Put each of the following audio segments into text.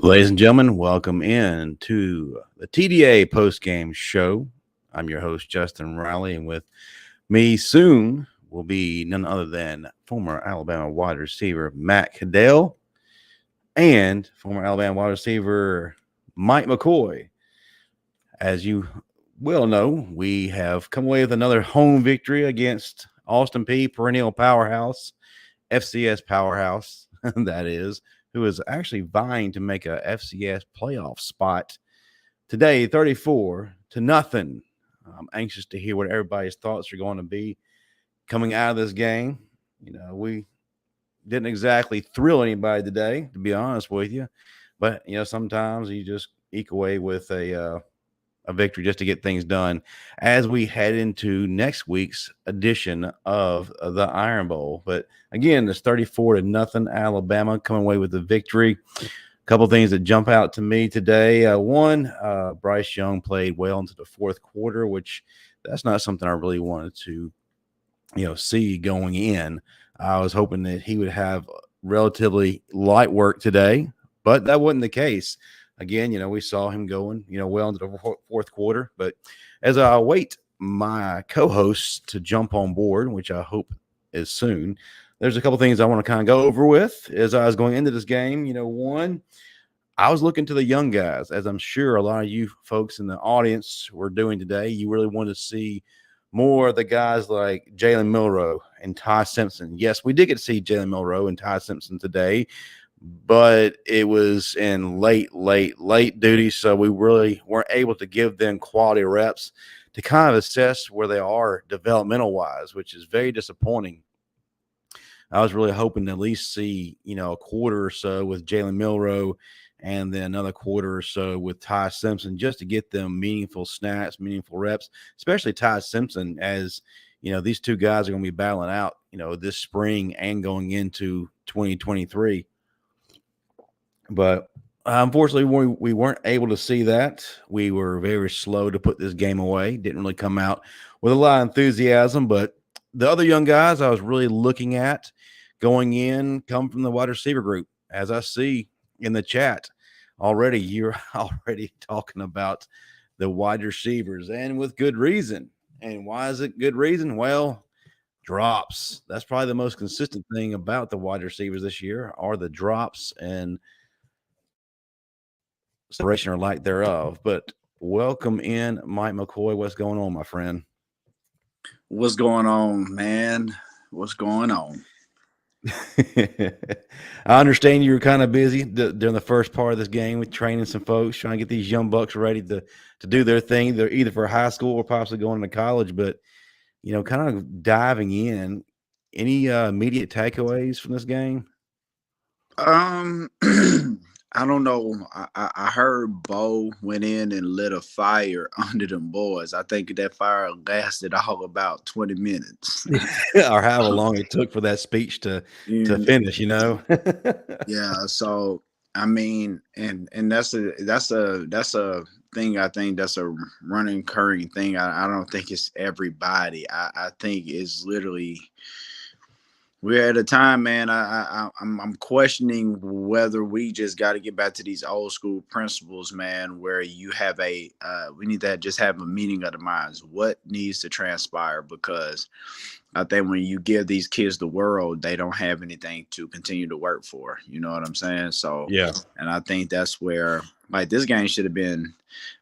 Ladies and gentlemen, welcome in to the TDA Post Game Show. I'm your host, Justin Riley, and with me soon will be none other than former Alabama wide receiver Matt Caddell and former Alabama wide receiver Mike McCoy. As you well know, we have come away with another home victory against Austin Peay, perennial powerhouse, FCS powerhouse, that is, who is actually vying to make a FCS playoff spot today, 34-0. I'm anxious to hear what everybody's thoughts are going to be coming out of this game. We didn't exactly thrill anybody today, to be honest with you. But, sometimes you just eke away with a victory just to get things done as we head into next week's edition of the Iron Bowl. But again, it's 34-0 Alabama coming away with the victory. A couple things that jump out to me today. One, Bryce Young played well into the fourth quarter, which that's not something I really wanted to, see going in. I was hoping that he would have relatively light work today, but that wasn't the case. Again, we saw him going, well into the fourth quarter. But as I await my co-hosts to jump on board, which I hope is soon, there's a couple things I want to kind of go over with as I was going into this game. One, I was looking to the young guys, as I'm sure a lot of you folks in the audience were doing today. You really want to see more of the guys like Jalen Milroe and Ty Simpson. Yes, we did get to see Jalen Milroe and Ty Simpson today, but it was in late duty, so we really weren't able to give them quality reps to kind of assess where they are developmental wise, which is very disappointing. I was really hoping to at least see, a quarter or so with Jalen Milroe and then another quarter or so with Ty Simpson just to get them meaningful snaps, meaningful reps, especially Ty Simpson, as these two guys are going to be battling out, this spring and going into 2023. But unfortunately, we weren't able to see that. We were very slow to put this game away. Didn't really come out with a lot of enthusiasm. But the other young guys I was really looking at going in come from the wide receiver group. As I see in the chat already, you're already talking about the wide receivers, and with good reason. And why is it good reason? Well, drops. That's probably the most consistent thing about the wide receivers this year are the drops and separation or lack thereof. But welcome in, Mike McCoy. What's going on, my friend? What's going on, man? What's going on? I understand you were kind of busy during the first part of this game with training some folks, trying to get these young bucks ready to do their thing. They're either for high school or possibly going to college. But, kind of diving in, any immediate takeaways from this game? I don't know. I heard Bo went in and lit a fire under them boys. I think that fire lasted all about 20 minutes. Or however long it took for that speech to finish, Yeah. So I mean, and that's a thing. I think that's a running current thing. I don't think it's everybody. I think it's literally. We're at a time, man. I'm questioning whether we just got to get back to these old school principles, man. Where you have we need to just have a meeting of the minds. What needs to transpire? Because I think when you give these kids the world, they don't have anything to continue to work for. You know what I'm saying? So yeah. And I think that's where this game should have been.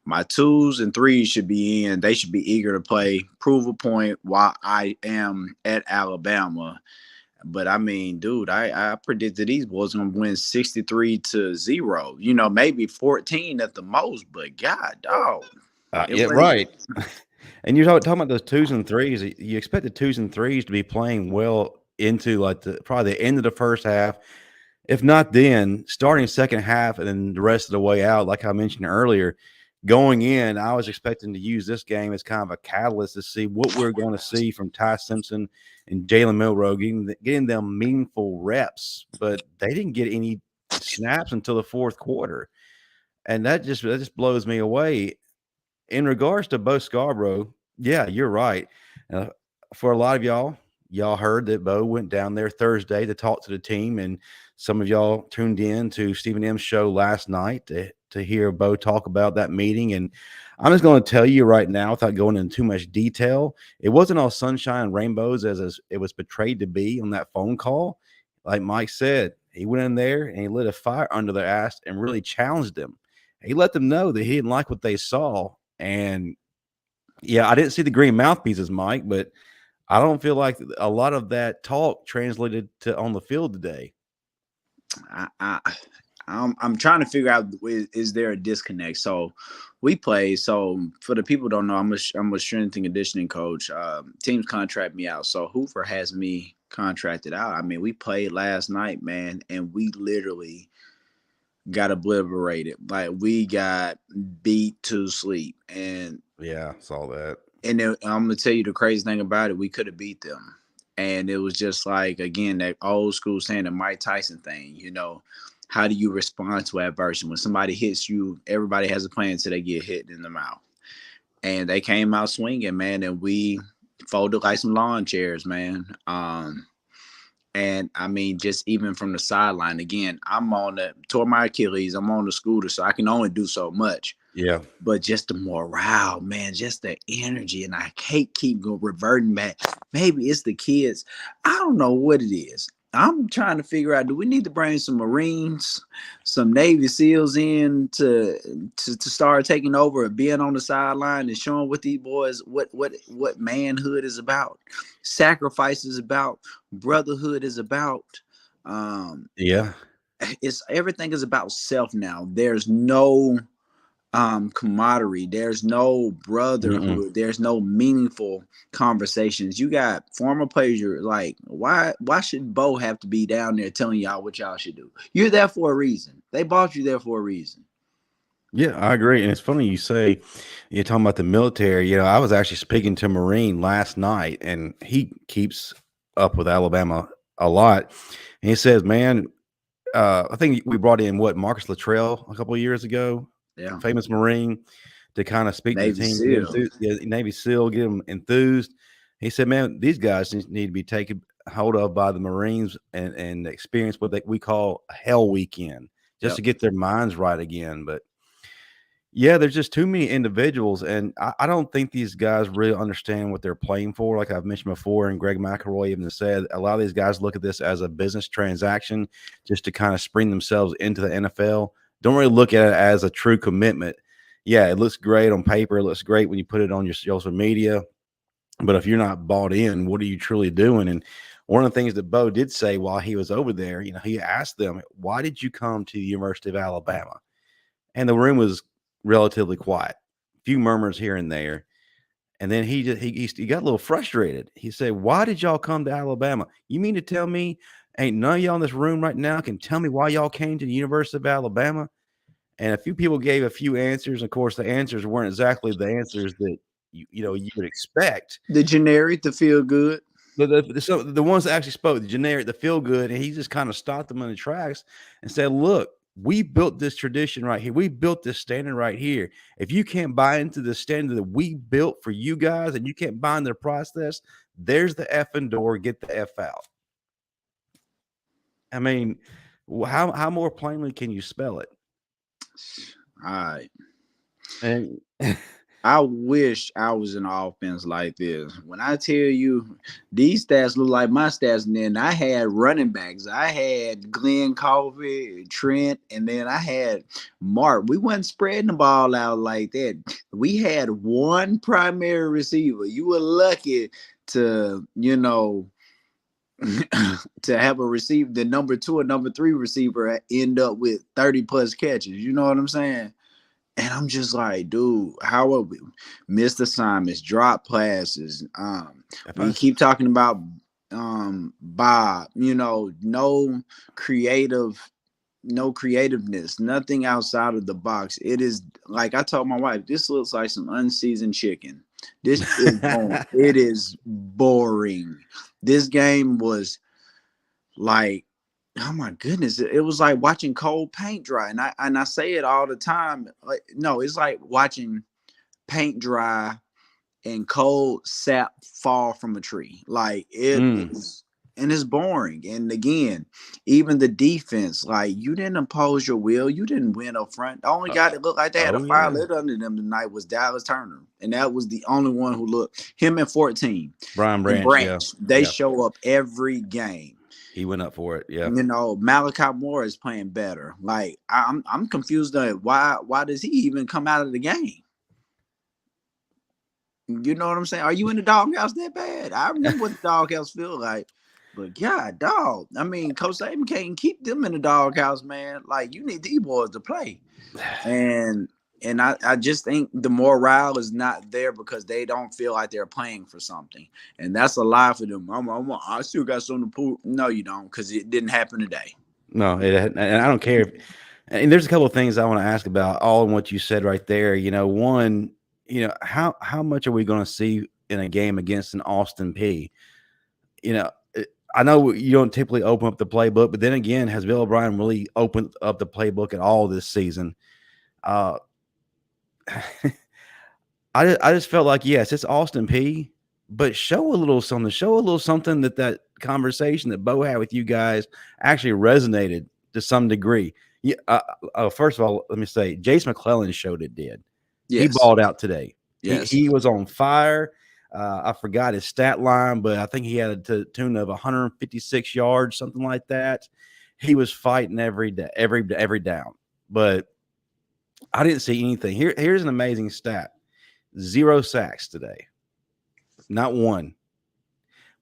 My 2s and 3s should be in. They should be eager to play, prove a point while I am at Alabama. But I mean, dude, I predicted these boys gonna win 63-0. Maybe 14 at the most. But God, dog. Yeah, right. And you're talking about those 2s and 3s. You expect the 2s and 3s to be playing well into probably the end of the first half, if not then starting second half, and then the rest of the way out. Like I mentioned earlier, going in, I was expecting to use this game as kind of a catalyst to see what we're going to see from Ty Simpson and Jalen Milroe, getting them meaningful reps, but they didn't get any snaps until the fourth quarter, and that just blows me away. In regards to Bo Scarborough, yeah, you're right. For a lot of y'all, y'all heard that Bo went down there Thursday to talk to the team, and some of y'all tuned in to Stephen M's show last night to hear Bo talk about that meeting. And I'm just going to tell you right now, without going into too much detail, it wasn't all sunshine and rainbows as it was portrayed to be on that phone call. Like Mike said, he went in there and he lit a fire under their ass and really challenged them. He let them know that he didn't like what they saw. And yeah, I didn't see the green mouthpieces, Mike, but I don't feel like a lot of that talk translated to on the field today. I'm trying to figure out, is there a disconnect? So we play. So for the people who don't know, I'm a strength and conditioning coach. Teams contract me out. So Hoover has me contracted out. I mean, we played last night, man, and we literally got obliterated. Like, we got beat to sleep. And yeah, saw that. And then, I'm gonna tell you the crazy thing about it. We could have beat them, and it was just like, again, that old school saying, the Mike Tyson thing. You know, how do you respond to adversity? When somebody hits you, everybody has a plan until they get hit in the mouth. And they came out swinging, man, and we folded like some lawn chairs, man. And I mean, just even from the sideline, again, tore my Achilles. I'm on the scooter, so I can only do so much. Yeah. But just the morale, man, just the energy. And I can't keep reverting back. Maybe it's the kids. I don't know what it is. I'm trying to figure out, do we need to bring some Marines, some Navy SEALs in to start taking over and being on the sideline and showing what these boys, what manhood is about, sacrifice is about, brotherhood is about. Yeah. Everything is about self now. There's no camaraderie. There's no brotherhood. There's no meaningful conversations. You got former players. You're like, why should Bo have to be down there telling y'all what y'all should do? You're there for a reason. They bought you there for a reason. Yeah, I agree. And it's funny you say you're talking about the military. You know, I was actually speaking to a Marine last night, and he keeps up with Alabama a lot. And he says, man, I think we brought in Marcus Luttrell a couple of years ago. Yeah, famous Marine, to kind of speak Navy to the team. SEAL. Navy SEAL, get them enthused. He said, man, these guys need to be taken hold of by the Marines and experience what we call a hell weekend, just to get their minds right again. But yeah, there's just too many individuals, and I don't think these guys really understand what they're playing for. Like I've mentioned before, and Greg McElroy even said, a lot of these guys look at this as a business transaction just to kind of spring themselves into the NFL. Don't really look at it as a true commitment. Yeah, it looks great on paper. It looks great when you put it on your social media. But if you're not bought in, what are you truly doing? And one of the things that Bo did say while he was over there, you know, he asked them, why did you come to the University of Alabama? And the room was relatively quiet, a few murmurs here and there. And then he got a little frustrated. He said, why did y'all come to Alabama? You mean to tell me ain't none of y'all in this room right now can tell me why y'all came to the University of Alabama? And a few people gave a few answers. Of course, the answers weren't exactly the answers that you would expect. The generic, the feel good. The ones that actually spoke, the generic, the feel good, and he just kind of stopped them in the tracks and said, look, we built this tradition right here. We built this standard right here. If you can't buy into the standard that we built for you guys and you can't buy into the process, there's the effing door. Get the F out. I mean, how more plainly can you spell it? All right. And I wish I was in offense like this. When I tell you these stats look like my stats, and then I had running backs. I had Glenn Coffey, Trent, and then I had Mark. We wasn't spreading the ball out like that. We had one primary receiver. You were lucky to, to have a receiver, the number 2 or number 3 receiver end up with 30 plus catches. You know what I'm saying? And I'm just like, dude, how are we missed assignments, drop passes? We keep talking about Bob, no creativeness, nothing outside of the box. It is like I told my wife, this looks like some unseasoned chicken. This is it is boring. This game was like, oh my goodness, it was like watching cold paint dry. And I say it all the time. Like, no, it's like watching paint dry and cold sap fall from a tree. Like it is, and it's boring. And again, even the defense, like you didn't impose your will, you didn't win up front. The only guy that looked like they had a fire lit under them tonight was Dallas Turner, and that was the only one who looked. Him and 14, Brian Branch, they show up every game. He went up for it. Yeah. You know, Malachi Moore is playing better. Like I'm confused on why does he even come out of the game? You know what I'm saying? Are you in the doghouse that bad? I remember what the doghouse feel like. But God, dog. I mean, Coach Saban can't keep them in the doghouse, man. Like you need these boys to play. And I just think the morale is not there because they don't feel like they're playing for something. And that's a lie for them. I still got something to prove. No, you don't, because it didn't happen today. No, and I don't care. And there's a couple of things I want to ask about all in what you said right there. You know, one, you know, how much are we going to see in a game against an Austin Peay? You know, I know you don't typically open up the playbook, but then again, has Bill O'Brien really opened up the playbook at all this season? I just felt like, yes, it's Austin Peay, but show a little something that conversation that Bo had with you guys actually resonated to some degree. Yeah. First of all, let me say, Jace McClellan showed it did. Yes. He balled out today. Yes. He was on fire. I forgot his stat line, but I think he had a tune of 156 yards, something like that. He was fighting every down, but I didn't see anything. Here's an amazing stat. 0 sacks today. Not one.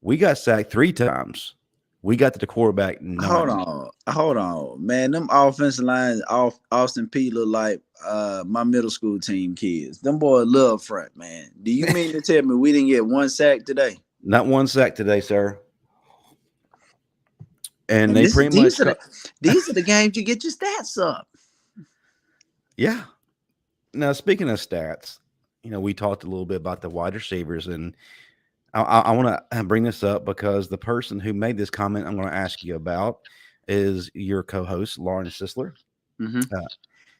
We got sacked 3 times. We got to the quarterback. Hold on, man. Them offensive lines off Austin Peay look like my middle school team kids. Them boys love front, man. Do you mean to tell me we didn't get 1 sack today? Not 1 sack today, sir. And they pretty much these are the games you get your stats up. Yeah. Now, speaking of stats, you know, we talked a little bit about the wide receivers, and I want to bring this up because the person who made this comment I'm going to ask you about is your co-host, Lauren Sisler. Mm-hmm.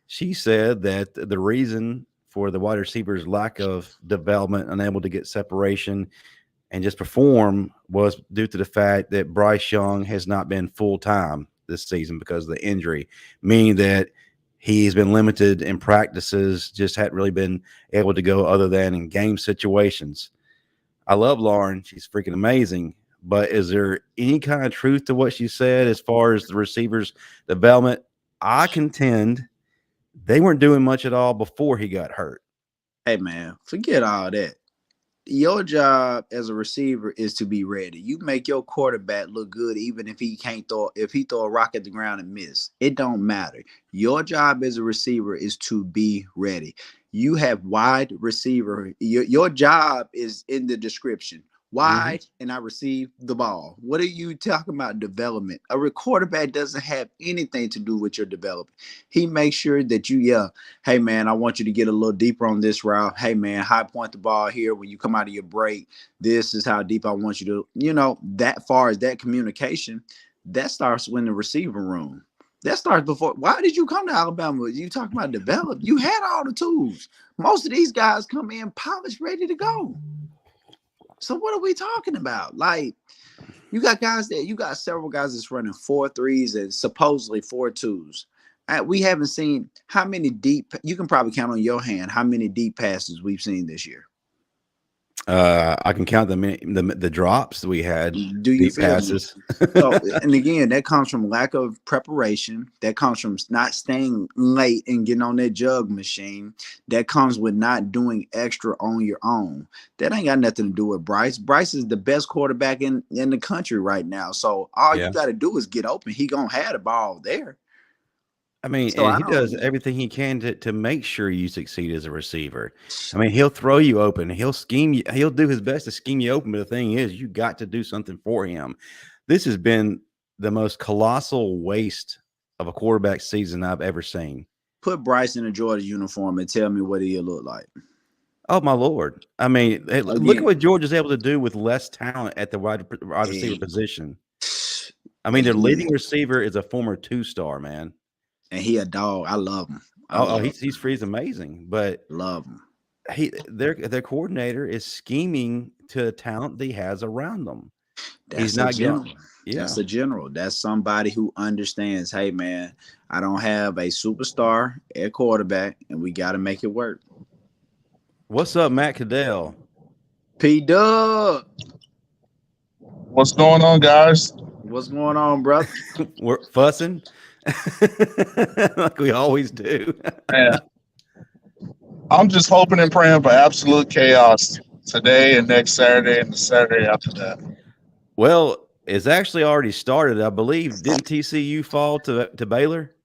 She said that the reason for the wide receivers' lack of development, unable to get separation and just perform, was due to the fact that Bryce Young has not been full-time this season because of the injury, meaning that he's been limited in practices, just hadn't really been able to go other than in game situations. I love Lauren. She's freaking amazing. But is there any kind of truth to what she said as far as the receivers' development? I contend they weren't doing much at all before he got hurt. Hey, man, forget all that. Your job as a receiver is to be ready. You make your quarterback look good even if he can't throw a rock at the ground and miss. It don't matter. Your job as a receiver is to be ready. You have wide receiver. Your job is in the description. Wide, and I receive the ball. What are you talking about development? A quarterback doesn't have anything to do with your development. He makes sure that you, hey, man, I want you to get a little deeper on this route. Hey, man, high point the ball here when you come out of your break. This is how deep I want you to, that far as that communication, that starts in the receiver room. That starts before. Why did you come to Alabama? You talking about develop? You had all the tools. Most of these guys come in polished, ready to go. So what are we talking about? Like, you got several guys that's running 4 3s and supposedly 4 2s. We haven't seen how many deep. You can probably count on your hand how many deep passes we've seen this year. I can count the drops that we had. Do you deep passes? So, and again, that comes from lack of preparation. That comes from not staying late and getting on that jug machine. That comes with not doing extra on your own. That ain't got nothing to do with Bryce. Bryce is the best quarterback in the country right now. So all you got to do is get open. He gonna have the ball there. I mean, so and he does everything he can to make sure you succeed as a receiver. I mean, he'll throw you open. He'll scheme you. He'll do his best to scheme you open. But the thing is, you got to do something for him. This has been the most colossal waste of a quarterback season I've ever seen. Put Bryce in a Georgia uniform and tell me what he'll look like. Oh, my Lord. I mean, look at what Georgia's able to do with less talent at the wide receiver position. I mean, their leading receiver is a former 2-star, man. And he a dog. I love him. He's amazing, but love him. their coordinator is scheming to the talent that he has around them. He's That's a not general. getting. Yeah, That's a general. That's somebody who understands, hey man, I don't have a superstar at quarterback and we got to make it work. what's up, Matt Caddell? P Dub, What's going on, guys? what's going on, brother? We're fussing like we always do. Man, I'm just hoping and praying for absolute chaos today and next Saturday and the Saturday after that. Well, it's actually already started, I believe. Didn't TCU fall to Baylor?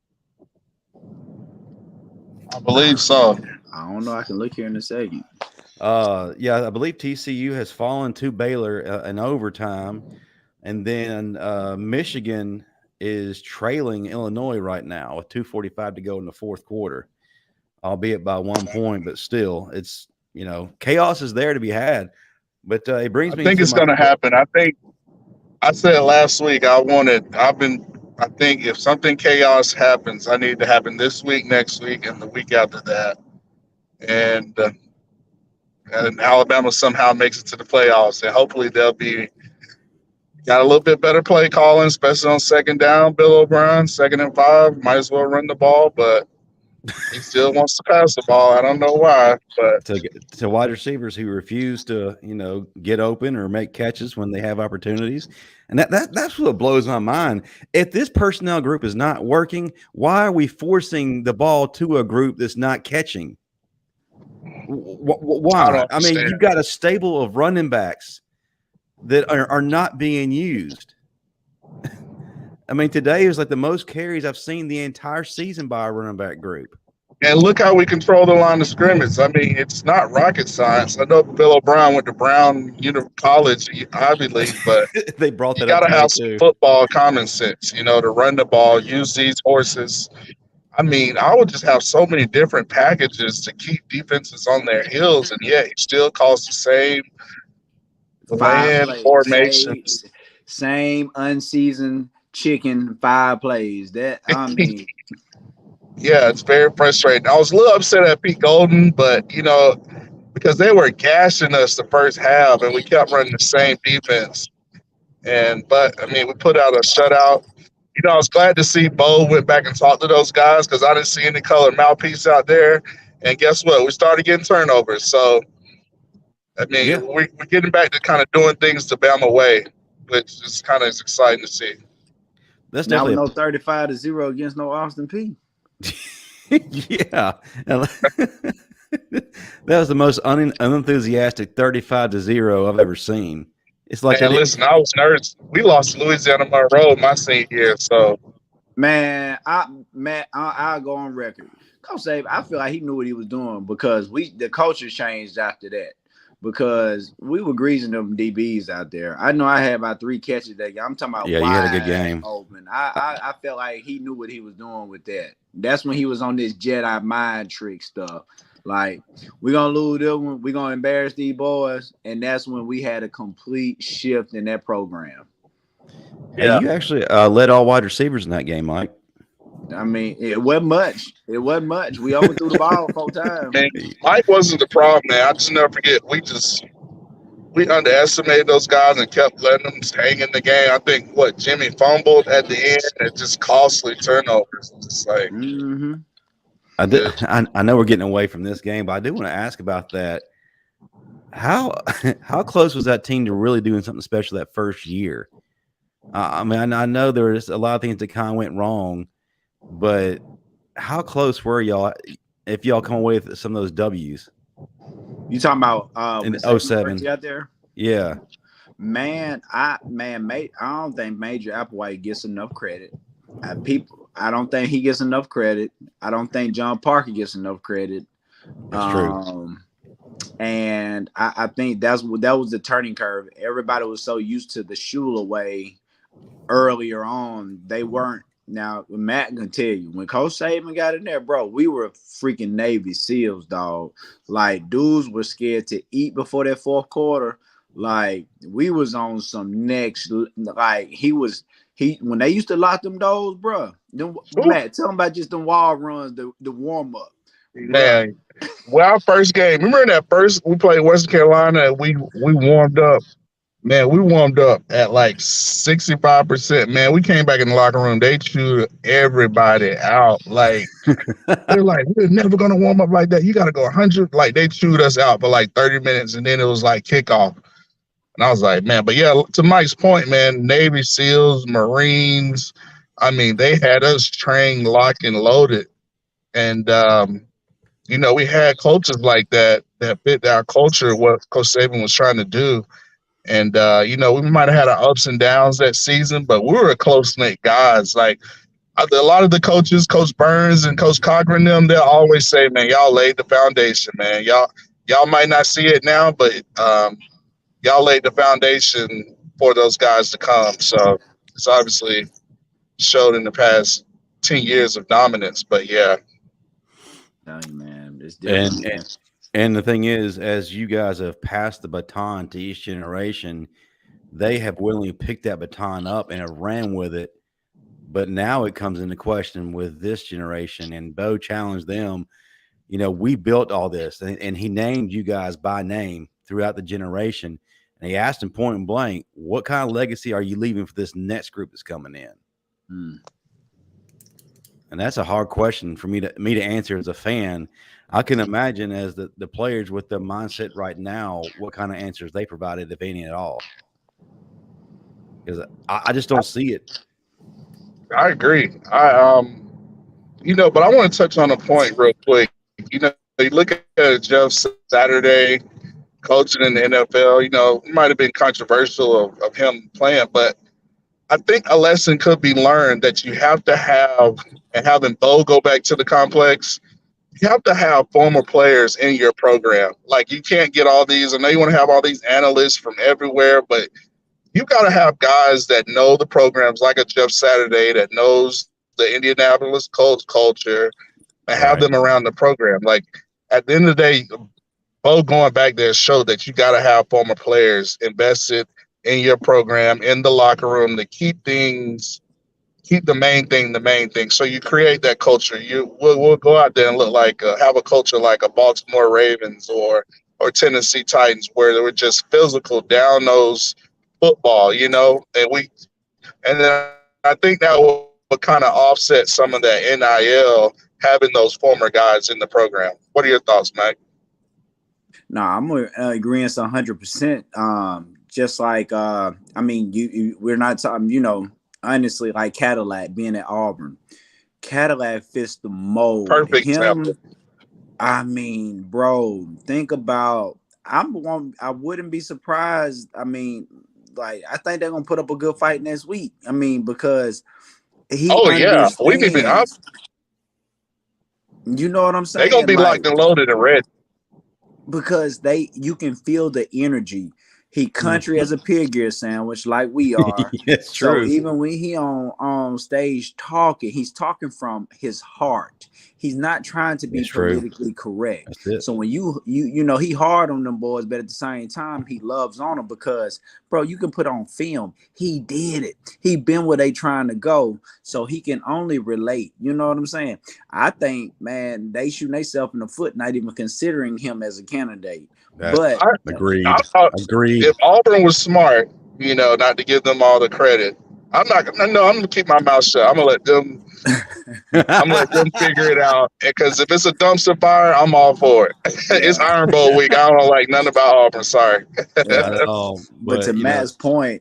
I believe so. I don't know. I can look here in a second. Yeah, I believe TCU has fallen to Baylor in overtime, and then Michigan is trailing Illinois right now with 2:45 to go in the fourth quarter, albeit by 1 point, but still, it's chaos is there to be had. But it brings me. I think it's going to happen. I think I said last week I think if something chaos happens, I need it to happen this week, next week, and the week after that. And Alabama somehow makes it to the playoffs, and hopefully they'll got a little bit better play calling, especially on second down. Bill O'Brien, 2nd and 5, might as well run the ball, but he still wants to pass the ball. I don't know why, but to wide receivers who refuse to get open or make catches when they have opportunities, and that's what blows my mind. If this personnel group is not working, why are we forcing the ball to a group that's not catching? Why? I mean, you've got a stable of running backs that are not being used. I mean, today is like the most carries I've seen the entire season by a running back group. And look how we control the line of scrimmage. I mean, it's not rocket science. I know Bill O'Brien went to Brown College, Ivy League, but they brought that you got to have some football common sense, to run the ball, use these horses. I mean, I would just have so many different packages to keep defenses on their heels, and yet he still calls the same formations. Same unseasoned chicken 5 plays. That I mean, yeah, it's very frustrating. I was a little upset at Pete Golden, but because they were gashing us the first half, and we kept running the same defense. But I mean, we put out a shutout. I was glad to see Bo went back and talked to those guys because I didn't see any color mouthpiece out there. And guess what? We started getting turnovers. So, I mean, we're getting back to kind of doing things the Bama way, which is kind of exciting to see. That's now no 35-0 against no Austin Peay. Yeah. That was the most unenthusiastic 35-0 I've ever seen. It's like, listen, I was nervous. We lost Louisiana Monroe my senior year, so man, I'll go on record. Coach Saban, I feel like he knew what he was doing because the culture changed after that. Because we were greasing them DBs out there. I know I had about 3 catches that game. I'm talking about you had a good game. Open. I felt like he knew what he was doing with that. That's when he was on this Jedi mind trick stuff. Like, we're going to lose this one. We're going to embarrass these boys. And that's when we had a complete shift in that program. Yeah. And you actually led all wide receivers in that game, Mike. I mean, it wasn't much. We overthrew the ball 4 times. Man, Mike wasn't the problem, man. I just never forget. We underestimated those guys and kept letting them hang in the game. I think, Jimmy fumbled at the end and just costly turnovers. Just like I know we're getting away from this game, but I do want to ask about that. How close was that team to really doing something special that first year? I mean, I know there was a lot of things that kind of went wrong, but how close were y'all if y'all come away with some of those W's? You talking about in 07 out there? Yeah. Man, I don't think Major Applewhite gets enough credit. I don't think he gets enough credit. I don't think John Parker gets enough credit. That's true. And I think that was the turning curve. Everybody was so used to the Shula way earlier on. They weren't. Now, Matt can tell you, when Coach Saban got in there, bro, we were freaking Navy SEALs, dog. Like, dudes were scared to eat before that fourth quarter. Like, we was on some next, like, when they used to lock them doors, bro. Matt, tell them about just them wall runs, the warm-up. Man, well, our first game, remember that first we played Western Carolina and we warmed up. Man, we warmed up at like 65%. Man, we came back in the locker room. They chewed everybody out. Like, they're like, we're never going to warm up like that. You got to go 100. Like, they chewed us out for like 30 minutes, and then it was like kickoff. And I was like, man, but yeah, to Mike's point, man, Navy SEALs, Marines, I mean, they had us trained, locked, and loaded. And, you know, we had coaches like that fit our culture, what Coach Saban was trying to do. And, you know, we might have had our ups and downs that season, but we were close-knit guys. Like, a lot of the coaches, Coach Burns and Coach Cochran, they'll always say, man, y'all laid the foundation, man. Y'all might not see it now, but y'all laid the foundation for those guys to come. So it's obviously showed in the past 10 years of dominance. But, yeah. Man, it's different. And the thing is, as you guys have passed the baton to each generation, they have willingly picked that baton up and have ran with it. But now it comes into question with this generation, and Bo challenged them. You know, we built all this, and he named you guys by name throughout the generation. And he asked him point blank, what kind of legacy are you leaving for this next group that's coming in? And that's a hard question for me to answer as a fan. I can imagine as the players with the mindset right now, what kind of answers they provided, if any at all. Because I just don't see it. I agree. You know, but I want to touch on a point real quick. You know, you look at Jeff Saturday coaching in the NFL, you know, it might have been controversial of him playing, but I think a lesson could be learned that you have to have, and having Bo go back to the complex, you have to have former players in your program. Like, you can't get all these, I know you want to have all these analysts from everywhere, but you got to have guys that know the programs, like a Jeff Saturday that knows the Indianapolis Colts culture, and have them around the program. Like, at the end of the day, Bo going back there showed that you got to have former players invested in your program, in the locker room, to keep the main thing. So you create that culture. We'll go out there and look like have a culture like a Baltimore Ravens or Tennessee Titans, where they were just physical, down nose football, you know. And then I think that will kind of offset some of that NIL, having those former guys in the program. What are your thoughts, Mike? No, I'm agreeing 100%. Just like I mean, we're not talking, you know, honestly, like Cadillac being at Auburn. Cadillac fits the mold. Perfect example. I mean, bro, think about. I wouldn't be surprised. I mean, like, I think they're gonna put up a good fight next week. I mean, because he. Oh yeah, we need to be up. You know what I'm saying? They're gonna be locked and loaded and ready. Because you can feel the energy. He country as a pig gear sandwich, like we are. It's true. So even when he on stage talking, he's talking from his heart. He's not trying to be politically correct. So when you know, he hard on them boys, but at the same time, he loves on them because, bro, you can put on film. He did it. He been where they trying to go, so he can only relate. You know what I'm saying? I think, man, they shooting themselves in the foot, not even considering him as a candidate. But agreed. Agreed. If Auburn was smart, you know, not to give them all the credit, I'm gonna keep my mouth shut. I'm gonna let them figure it out. Because if it's a dumpster fire, I'm all for it. It's Iron Bowl week. I don't like nothing about Auburn. Sorry. But to Matt's point,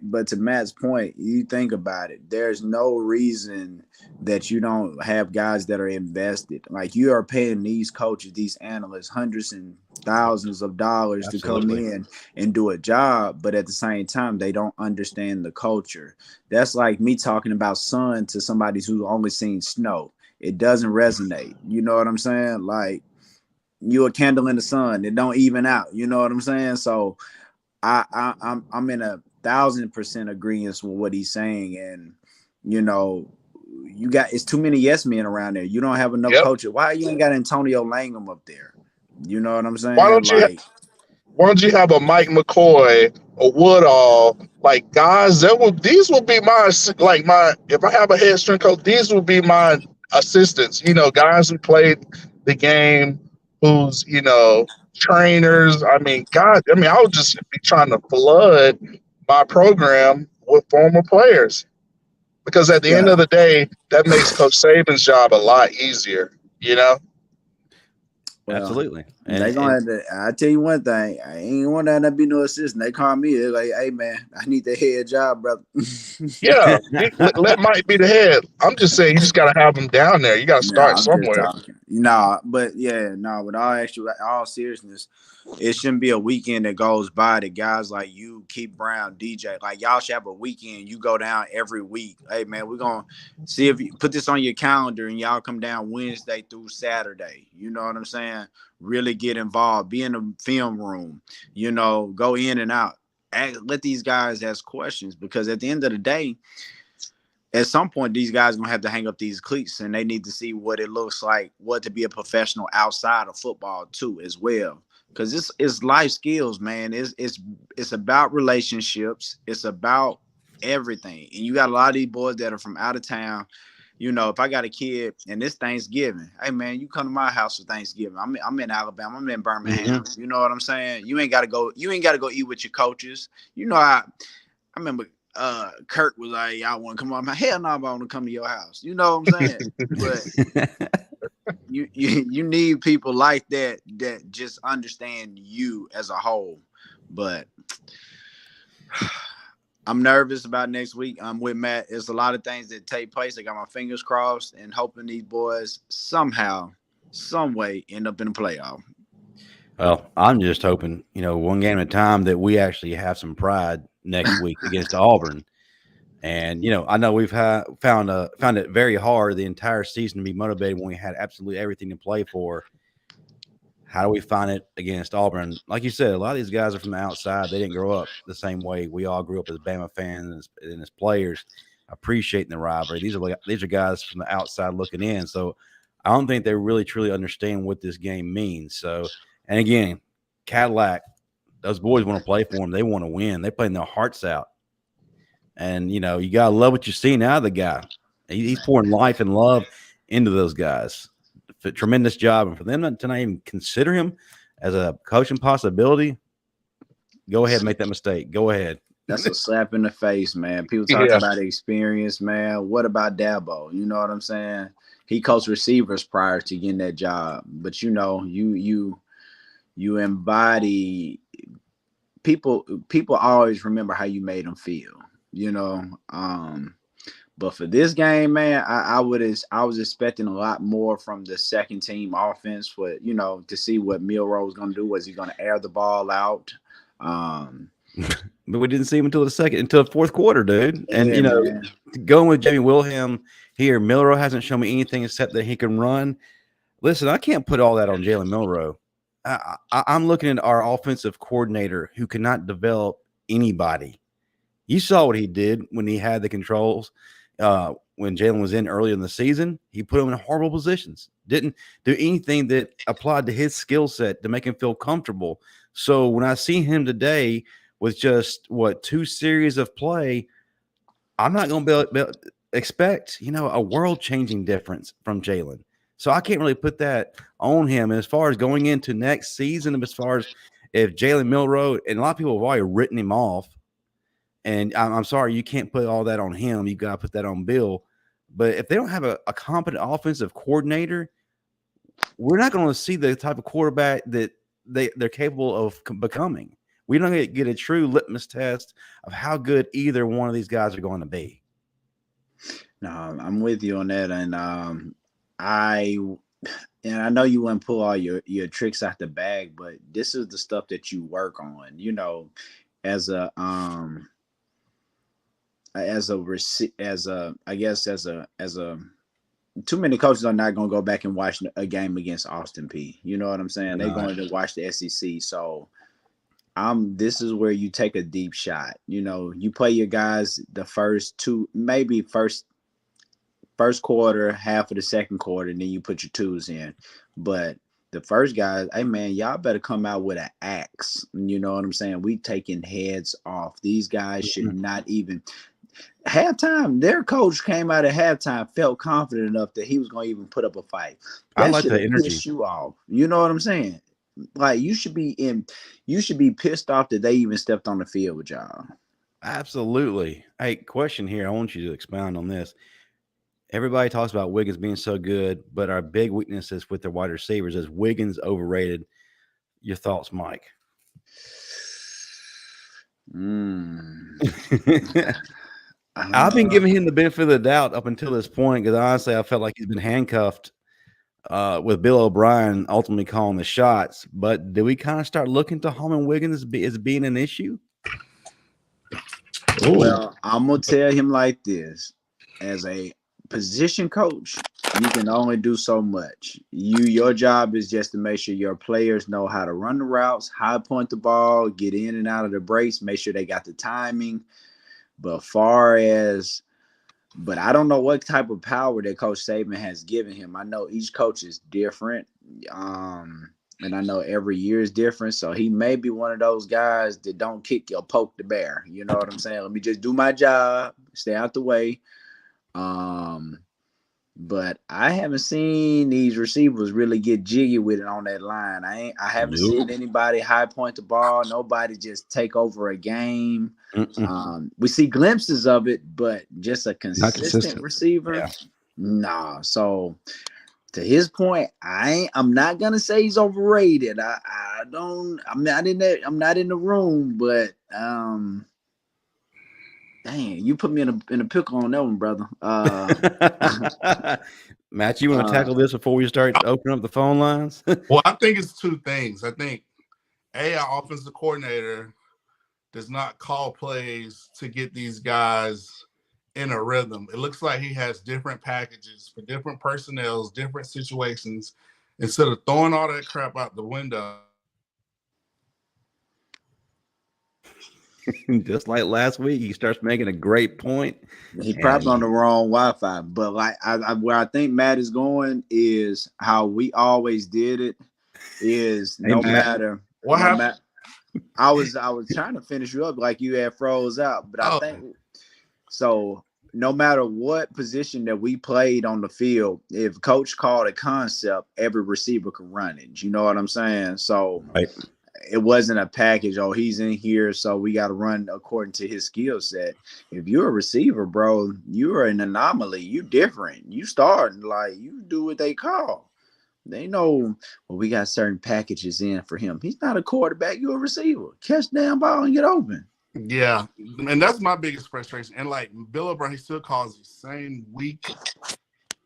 you think about it. There's no reason that you don't have guys that are invested. Like, you are paying these coaches, these analysts, hundreds and thousands of dollars to come in and do a job, but at the same time, they don't understand the culture. That's like me talking about sun to somebody who's only seen snow. It doesn't resonate. You know what I'm saying? Like, you a candle in the sun. It don't even out. You know what I'm saying? So I'm in 1,000% agreement with what he's saying. And, you know, it's too many yes men around there. You don't have enough coaches. Why you ain't got Antonio Langham up there? You know what I'm saying? Why don't you have a Mike McCoy, a Woodall, like guys these will be my if I have a head strength coach, these will be my assistants, you know, guys who played the game, who's, trainers. I mean, God, I would just be trying to flood my program with former players, because at the end Yeah. of the day, that makes Coach Saban's job a lot easier, Well, Absolutely. they gonna have to. I tell you one thing, I ain't want that to be no assistant. They call me, they're like, "Hey man, I need the head job, brother." Yeah, let Mike be the head. I'm just saying, you just got to have him down there. You got to No, start I'm just somewhere. talking. No, but yeah, no. With all seriousness, it shouldn't be a weekend that goes by that guys like you, Keith Brown, DJ, like y'all should have a weekend. You go down every week. Hey man, we're gonna see if you put this on your calendar and y'all come down Wednesday through Saturday. You know what I'm saying? Really get involved. Be in the film room. Go in and out. Let these guys ask questions, because at the end of the day, at some point, these guys are gonna have to hang up these cleats, and they need to see what it looks like, what to be a professional outside of football too, as well. Because this is life skills, man. It's about relationships. It's about everything. And you got a lot of these boys that are from out of town. If I got a kid and it's Thanksgiving, hey man, you come to my house for Thanksgiving. I'm in Alabama. I'm in Birmingham. Mhm. You know what I'm saying? You ain't got to go eat with your coaches. I remember Kirk was like, "Y'all want to come on?" Hell no, I want to come to your house. You know what I'm saying? But you need people like that just understand you as a whole. But I'm nervous about next week. I'm with Matt. It's a lot of things that take place. I got my fingers crossed and hoping these boys somehow, some way end up in the playoff. Well, I'm just hoping, one game at a time, that we actually have some pride next week against Auburn. And I know we've found it very hard the entire season to be motivated when we had absolutely everything to play for. How do we find it against Auburn? Like you said, a lot of these guys are from the outside. They didn't grow up the same way we all grew up as Bama fans and as players, appreciating the rivalry. These are guys from the outside looking in. So I don't think they really truly understand what this game means. So, and again, Cadillac, those boys want to play for them. They want to win. They're playing their hearts out. And, you got to love what you're seeing out of the guy. He's pouring life and love into those guys. Tremendous job. And for them to not even consider him as a coaching possibility, go ahead and make that mistake. Go ahead. That's a slap in the face, man. People talk about experience, man. What about Dabo? You know what I'm saying? He coached receivers prior to getting that job. But you embody people always remember how you made them feel, but for this game, man, I was expecting a lot more from the second team offense for, to see what Milroe was going to do. Was he going to air the ball out? But we didn't see him until the fourth quarter, dude. And, man. Going with Jamie Wilhelm here, Milroe hasn't shown me anything except that he can run. Listen, I can't put all that on Jalen Milroe. I'm looking at our offensive coordinator who cannot develop anybody. You saw what he did when he had the controls. When Jalen was in early in the season, he put him in horrible positions. Didn't do anything that applied to his skill set to make him feel comfortable. So when I see him today with just two series of play, I'm not going to expect a world-changing difference from Jalen. So I can't really put that on him. As far as going into next season, as far as if Jalen Milroe, and a lot of people have already written him off. And I'm sorry, you can't put all that on him. You got to put that on Bill. But if they don't have a competent offensive coordinator, we're not going to see the type of quarterback that they're capable of becoming. We don't get a true litmus test of how good either one of these guys are going to be. No, I'm with you on that. And I know you wouldn't pull all your tricks out the bag, but this is the stuff that you work on, as a too many coaches are not going to go back and watch a game against Austin Peay. You know what I'm saying? They're going to watch the SEC. So this is where you take a deep shot. You play your guys the first quarter, half of the second quarter, and then you put your twos in. But the first guys, hey man, y'all better come out with an axe. You know what I'm saying? We taking heads off. These guys should not even. halftime, their coach came out at halftime, felt confident enough that he was going to even put up a fight. I like the energy. Piss you off. You know what I'm saying? Like you should be pissed off that they even stepped on the field with y'all. Absolutely. Hey, question here. I want you to expound on this. Everybody talks about Wiggins being so good, but our big weakness is with the wide receivers. Is Wiggins overrated? Your thoughts, Mike? I've been giving him the benefit of the doubt up until this point because honestly, I felt like he's been handcuffed with Bill O'Brien ultimately calling the shots. But do we kind of start looking to Holman Wiggins as being an issue? Well, I'm gonna tell him like this: as a position coach, you can only do so much. Your job is just to make sure your players know how to run the routes, how to point the ball, get in and out of the breaks, make sure they got the timing. But I don't know what type of power that Coach Saban has given him. I know each coach is different. And I know every year is different. So he may be one of those guys that don't kick or poke the bear. You know what I'm saying? Let me just do my job, stay out the way. But I haven't seen these receivers really get jiggy with it on that line. I haven't seen anybody high point the ball. Nobody just take over a game. We see glimpses of it, but just a consistent receiver. Yeah. Nah. So to his point, I'm not gonna say he's overrated. I'm not in the room, but dang, you put me in a pickle on that one, brother. Matt, you want to tackle this before we start opening up the phone lines? Well, I think it's two things. I think our offensive coordinator does not call plays to get these guys in a rhythm. It looks like he has different packages for different personnels, different situations. Instead of throwing all that crap out the window. Just like last week, he starts making a great point. He probably on the wrong Wi-Fi, but like where I think Matt is going is how we always did it. Is no matter what happened. I was trying to finish you up like you had froze out, but I think so. No matter what position that we played on the field, if coach called a concept, every receiver could run it. You know what I'm saying? So. Right. It wasn't a package. Oh, he's in here, so we got to run according to his skill set. If you're a receiver, bro, you're an anomaly. You different. You start like you do what they call. They know, well, we got certain packages in for him. He's not a quarterback. You're a receiver. Catch the damn ball and get open. Yeah, and that's my biggest frustration. And like Bill O'Brien, he still calls the same weak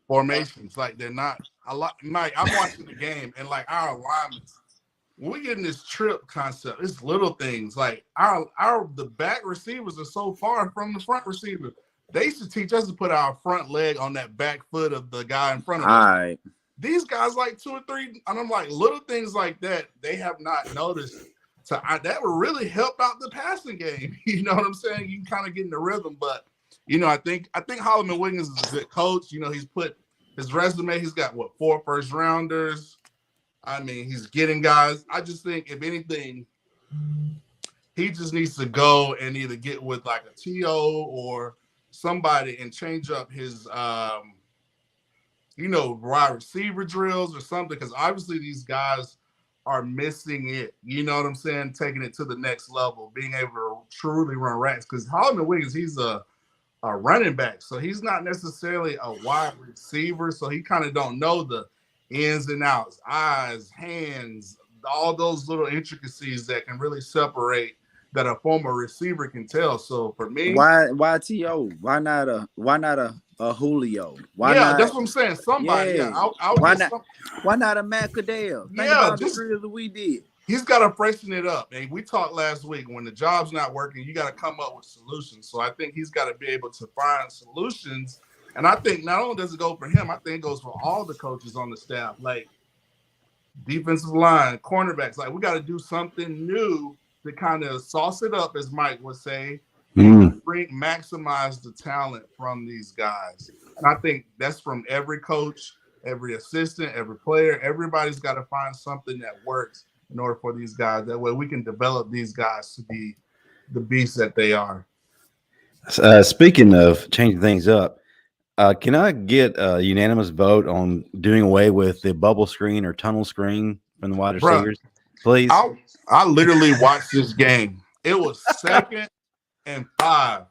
formations. Like they're not a lot. Mike, I'm watching the game, and like our alignments. When we get in this trip concept, it's little things like the back receivers are so far from the front receiver. They used to teach us to put our front leg on that back foot of the guy in front of us. Right. These guys like 2 or 3, and I'm like little things like that they have not noticed. So that would really help out the passing game. You know what I'm saying? You can kind of get in the rhythm, but I think Holman Wiggins is a good coach. He's put his resume. He's got 4 first rounders. I mean, he's getting guys. I just think, if anything, he just needs to go and either get with like a TO or somebody and change up his, wide receiver drills or something. Because obviously these guys are missing it. You know what I'm saying? Taking it to the next level, being able to truly run racks. Because Holman Wiggins, he's a running back, so he's not necessarily a wide receiver. So he kind of don't know the ins and outs, eyes, hands, all those little intricacies that can really separate that a former receiver can tell. So for me, why T.O.? Why not a Julio? Why not? That's what I'm saying. Somebody. Yeah. Why not a Matt Caddell? Think about the drills that we did. He's got to freshen it up. And we talked last week, when the job's not working, you got to come up with solutions. So I think he's got to be able to find solutions. And I think not only does it go for him, I think it goes for all the coaches on the staff, like defensive line, cornerbacks. Like, we got to do something new to kind of sauce it up, as Mike would say, and maximize the talent from these guys. And I think that's from every coach, every assistant, every player. Everybody's got to find something that works in order for these guys. That way we can develop these guys to be the beasts that they are. Speaking of changing things up, can I get a unanimous vote on doing away with the bubble screen or tunnel screen from the wide Bruh, receivers, please? I literally watched this game. It was 2nd and 5.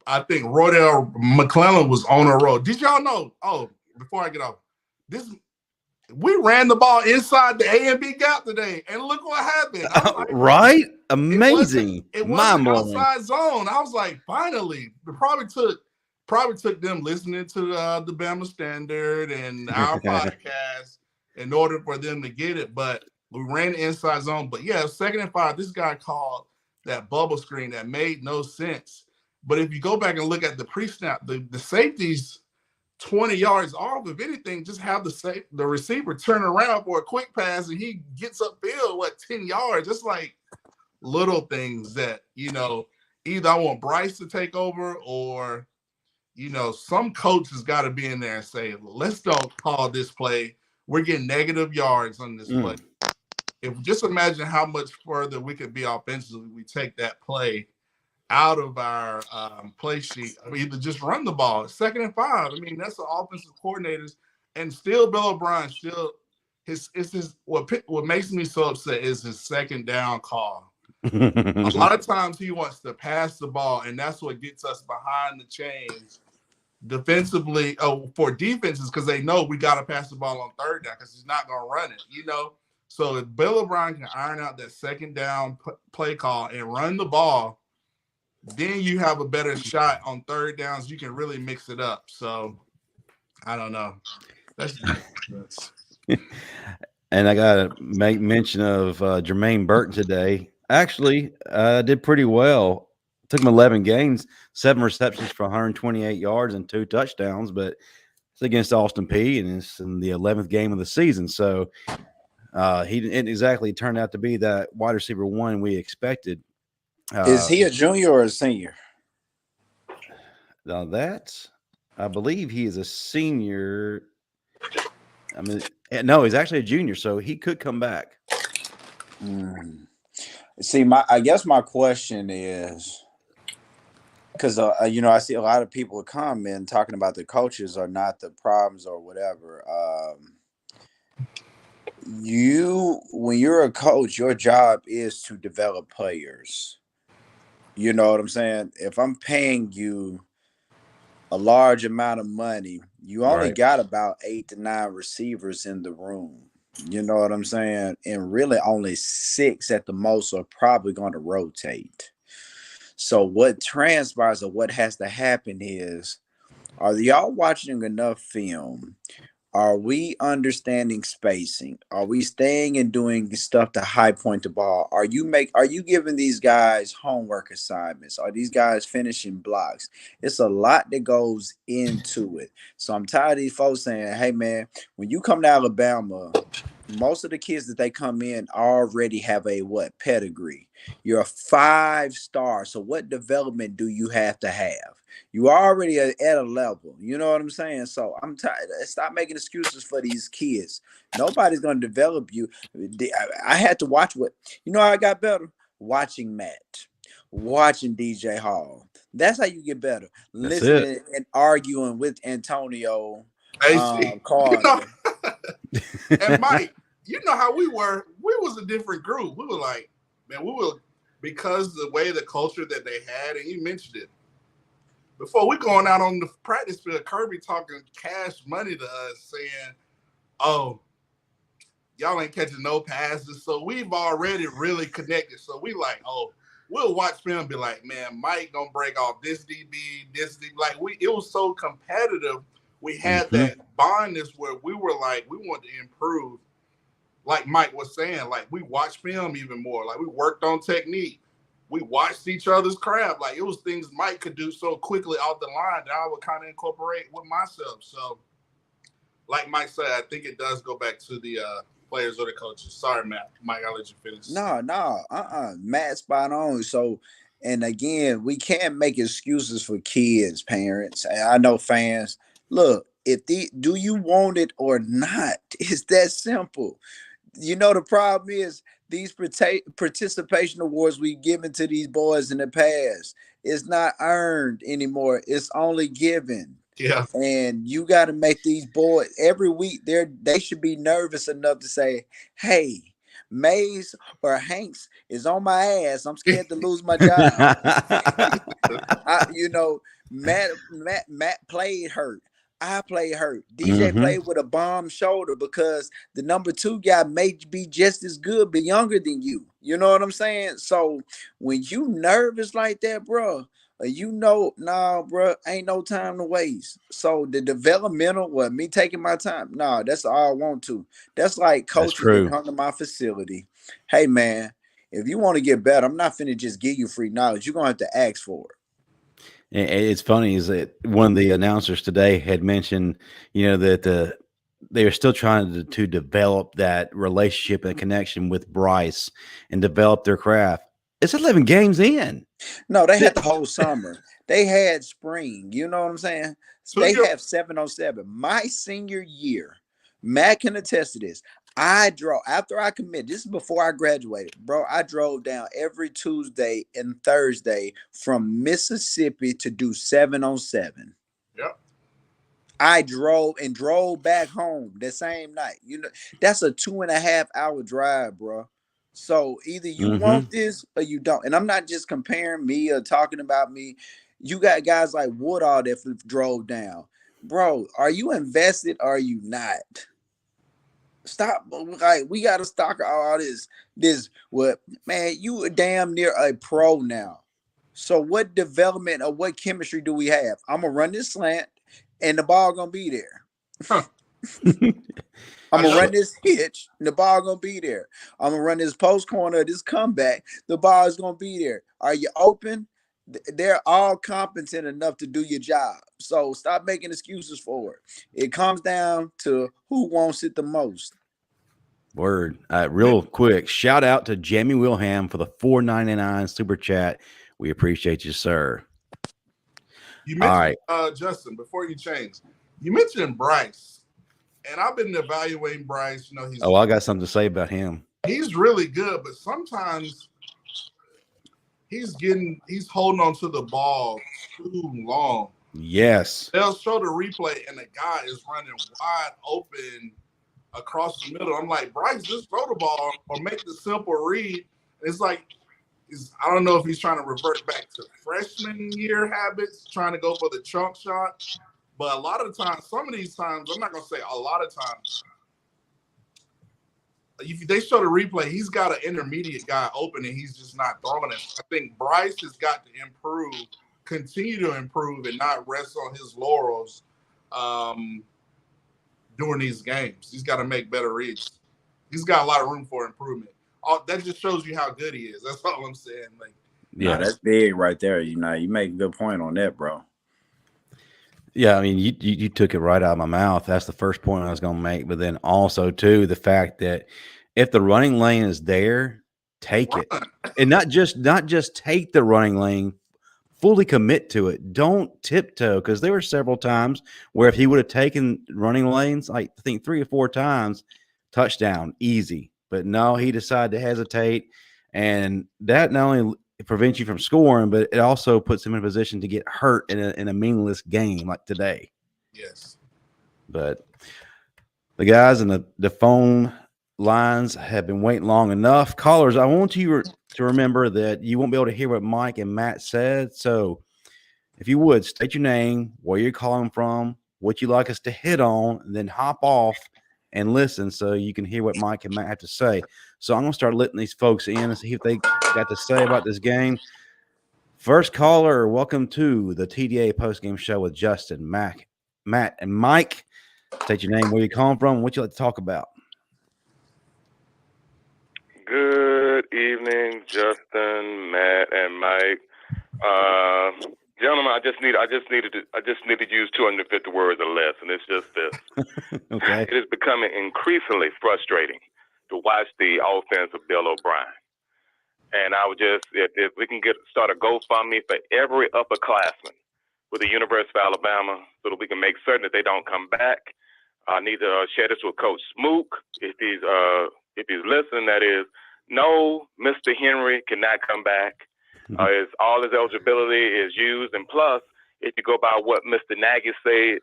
I think Rodell McClellan was on a roll. Did y'all know? Oh, before I get off, we ran the ball inside the A and B gap today, and look what happened. Like, right? Amazing. It Mind wasn't blowing. outside zone. I was like, finally. It probably took them listening to the Bama Standard and our podcast in order for them to get it. But we ran the inside zone. But yeah, 2nd and 5. This guy called that bubble screen that made no sense. But if you go back and look at the pre-snap, the safeties 20 yards off, if anything, just have the receiver turn around for a quick pass and he gets upfield, 10 yards? It's like little things that, either I want Bryce to take over or, some coach has got to be in there and say, let's don't call this play. We're getting negative yards on this play. Just imagine how much further we could be offensively. We take that play out of our play sheet. Either just run the ball. 2nd and 5. I mean, that's the offensive coordinators, and still Bill O'Brien. Still, what makes me so upset is his 2nd down call. A lot of times he wants to pass the ball, and that's what gets us behind the chains defensively. For defenses, because they know we got to pass the ball on 3rd down because he's not going to run it. So if Bill O'Brien can iron out that 2nd down play call and run the ball, then you have a better shot on 3rd downs. You can really mix it up. So I don't know. And I got to make mention of Jermaine Burton today. Actually, did pretty well. Took him 11 games, 7 receptions for 128 yards and 2 touchdowns. But it's against Austin Peay, and it's in the 11th game of the season. So he didn't exactly turn out to be that wide receiver 1 we expected. Is he a junior or a senior? Now I believe he is a senior. I mean, no, he's actually a junior, so he could come back. See, I guess my question is, because I see a lot of people comment talking about the coaches are not the problems or whatever. When you're a coach, your job is to develop players. You know what I'm saying? If I'm paying you a large amount of money, you only got about 8 to 9 receivers in the room. You know what I'm saying? And really only 6 at the most are probably going to rotate. So what transpires or what has to happen is, are y'all watching enough film? Are we understanding spacing? Are we staying and doing stuff to high point the ball? Are you giving these guys homework assignments? Are these guys finishing blocks? It's a lot that goes into it. So I'm tired of these folks saying, hey man, when you come to Alabama, most of the kids that they come in already have a pedigree. You're a 5-star. So what development do you have to have? You are already at a level. You know what I'm saying? So I'm tired. Stop making excuses for these kids. Nobody's going to develop you. I had to watch I got better watching Matt, watching DJ Hall. That's how you get better. Listening and arguing with Antonio Carter. And Mike, you know how we were. We was a different group. We were like, man, because the way the culture that they had, and you mentioned it. Before we going out on the practice field, Kirby talking cash money to us, saying, oh, y'all ain't catching no passes. So we've already really connected. So we like, oh, we'll watch film and be like, man, Mike gonna break off this DB. Like it was so competitive. We had that bondness where we were like, we want to improve. Like Mike was saying, like we watched film even more. Like we worked on technique. We watched each other's craft. Like it was things Mike could do so quickly off the line that I would kind of incorporate with myself. So, like Mike said, I think it does go back to the players or the coaches. Sorry, Matt. Mike, I'll let you finish. Matt, spot on. So, and again, we can't make excuses for kids, parents. I know fans. Look, do you want it or not? It's that simple. You know, the problem is these participation awards we've given to these boys in the past, it's not earned anymore. It's only given. Yeah. And you got to make these boys every week. They should be nervous enough to say, "Hey, Mays or Hanks is on my ass. I'm scared to lose my job." Matt played hurt. I played hurt. DJ played with a bomb shoulder because the number 2 guy may be just as good but younger than you. You know what I'm saying? So when you nervous like that, bro, nah, bro, ain't no time to waste. So the developmental, me taking my time, nah, that's all I want to. That's like coaches that come to my facility. Hey, man, if you want to get better, I'm not finna just give you free knowledge. You're gonna have to ask for it. It's funny is that one of the announcers today had mentioned, that they are still trying to develop that relationship and connection with Bryce and develop their craft. It's 11 games in. No, they had the whole summer. They had spring. You know what I'm saying? So they have 7-on-7. My senior year, Matt can attest to this. I drove after I committed. This is before I graduated, bro. I drove down every Tuesday and Thursday from Mississippi to do 7-on-7. Yep. I drove back home the same night. That's a 2.5-hour drive, bro. So either you want this or you don't. And I'm not just comparing me or talking about me. You got guys like Woodall that drove down. Bro, are you invested or are you not? Stop. Like, we got to stock all this. Man, you are damn near a pro now. So what development or what chemistry do we have? I'm going to run this slant and the ball going to be there. Huh. I'm going to run this hitch and the ball going to be there. I'm going to run this post corner, this comeback. The ball is going to be there. Are you open? They're all competent enough to do your job. So stop making excuses for it. It comes down to who wants it the most. Word. Real quick, shout out to Jamie Wilhelm for the $4.99 super chat. We appreciate you, sir. You mentioned, Justin, before you change, you mentioned Bryce. And I've been evaluating Bryce. I got something to say about him. He's really good, but sometimes he's holding on to the ball too long. Yes. They'll show the replay and the guy is running wide open across the middle. I'm like, Bryce, just throw the ball or make the simple read. It's like, I don't know if he's trying to revert back to freshman year habits, trying to go for the chunk shot. But a lot of the times, some of these times, I'm not going to say a lot of times, if they show the replay, he's got an intermediate guy open and he's just not throwing it. I think Bryce has got to improve, continue to improve, and not rest on his laurels during these games. He's got to make better reads. He's got a lot of room for improvement. That just shows you how good he is. That's all I'm saying. Yeah, that's big right there. You make a good point on that, bro. Yeah, I mean, you took it right out of my mouth. That's the first point I was going to make. But then also, too, the fact that if the running lane is there, take it. And not just take the running lane, fully commit to it. Don't tiptoe, because there were several times where if he would have taken running lanes, I think 3 or 4 times, touchdown, easy. But no, he decided to hesitate. And that not only prevents you from scoring, but it also puts him in a position to get hurt in a meaningless game like today. Yes. But the guys in the phone lines have been waiting long enough. Callers, I want you to remember that you won't be able to hear what Mike and Matt said. So if you would, state your name, where you're calling from, what you'd like us to hit on, and then hop off and listen so you can hear what Mike and Matt have to say. So I'm going to start letting these folks in and see if they got to say about this game. First caller, welcome to the TDA Post Game Show with Justin, Matt, and Mike. State your name, where you calling from, what you like to talk about. Good evening, Justin, Matt, and Mike. Gentlemen, I just needed to use 250 words or less, and it's just this. Okay. It is becoming increasingly frustrating to watch the offense of Bill O'Brien. And I would just, if we can start a GoFundMe for every upperclassman with the University of Alabama, so that we can make certain that they don't come back. I need to share this with Coach Smook, if he's listening. That is, no, Mr. Henry cannot come back. All his eligibility is used, and plus, if you go by what Mr. Nagy stated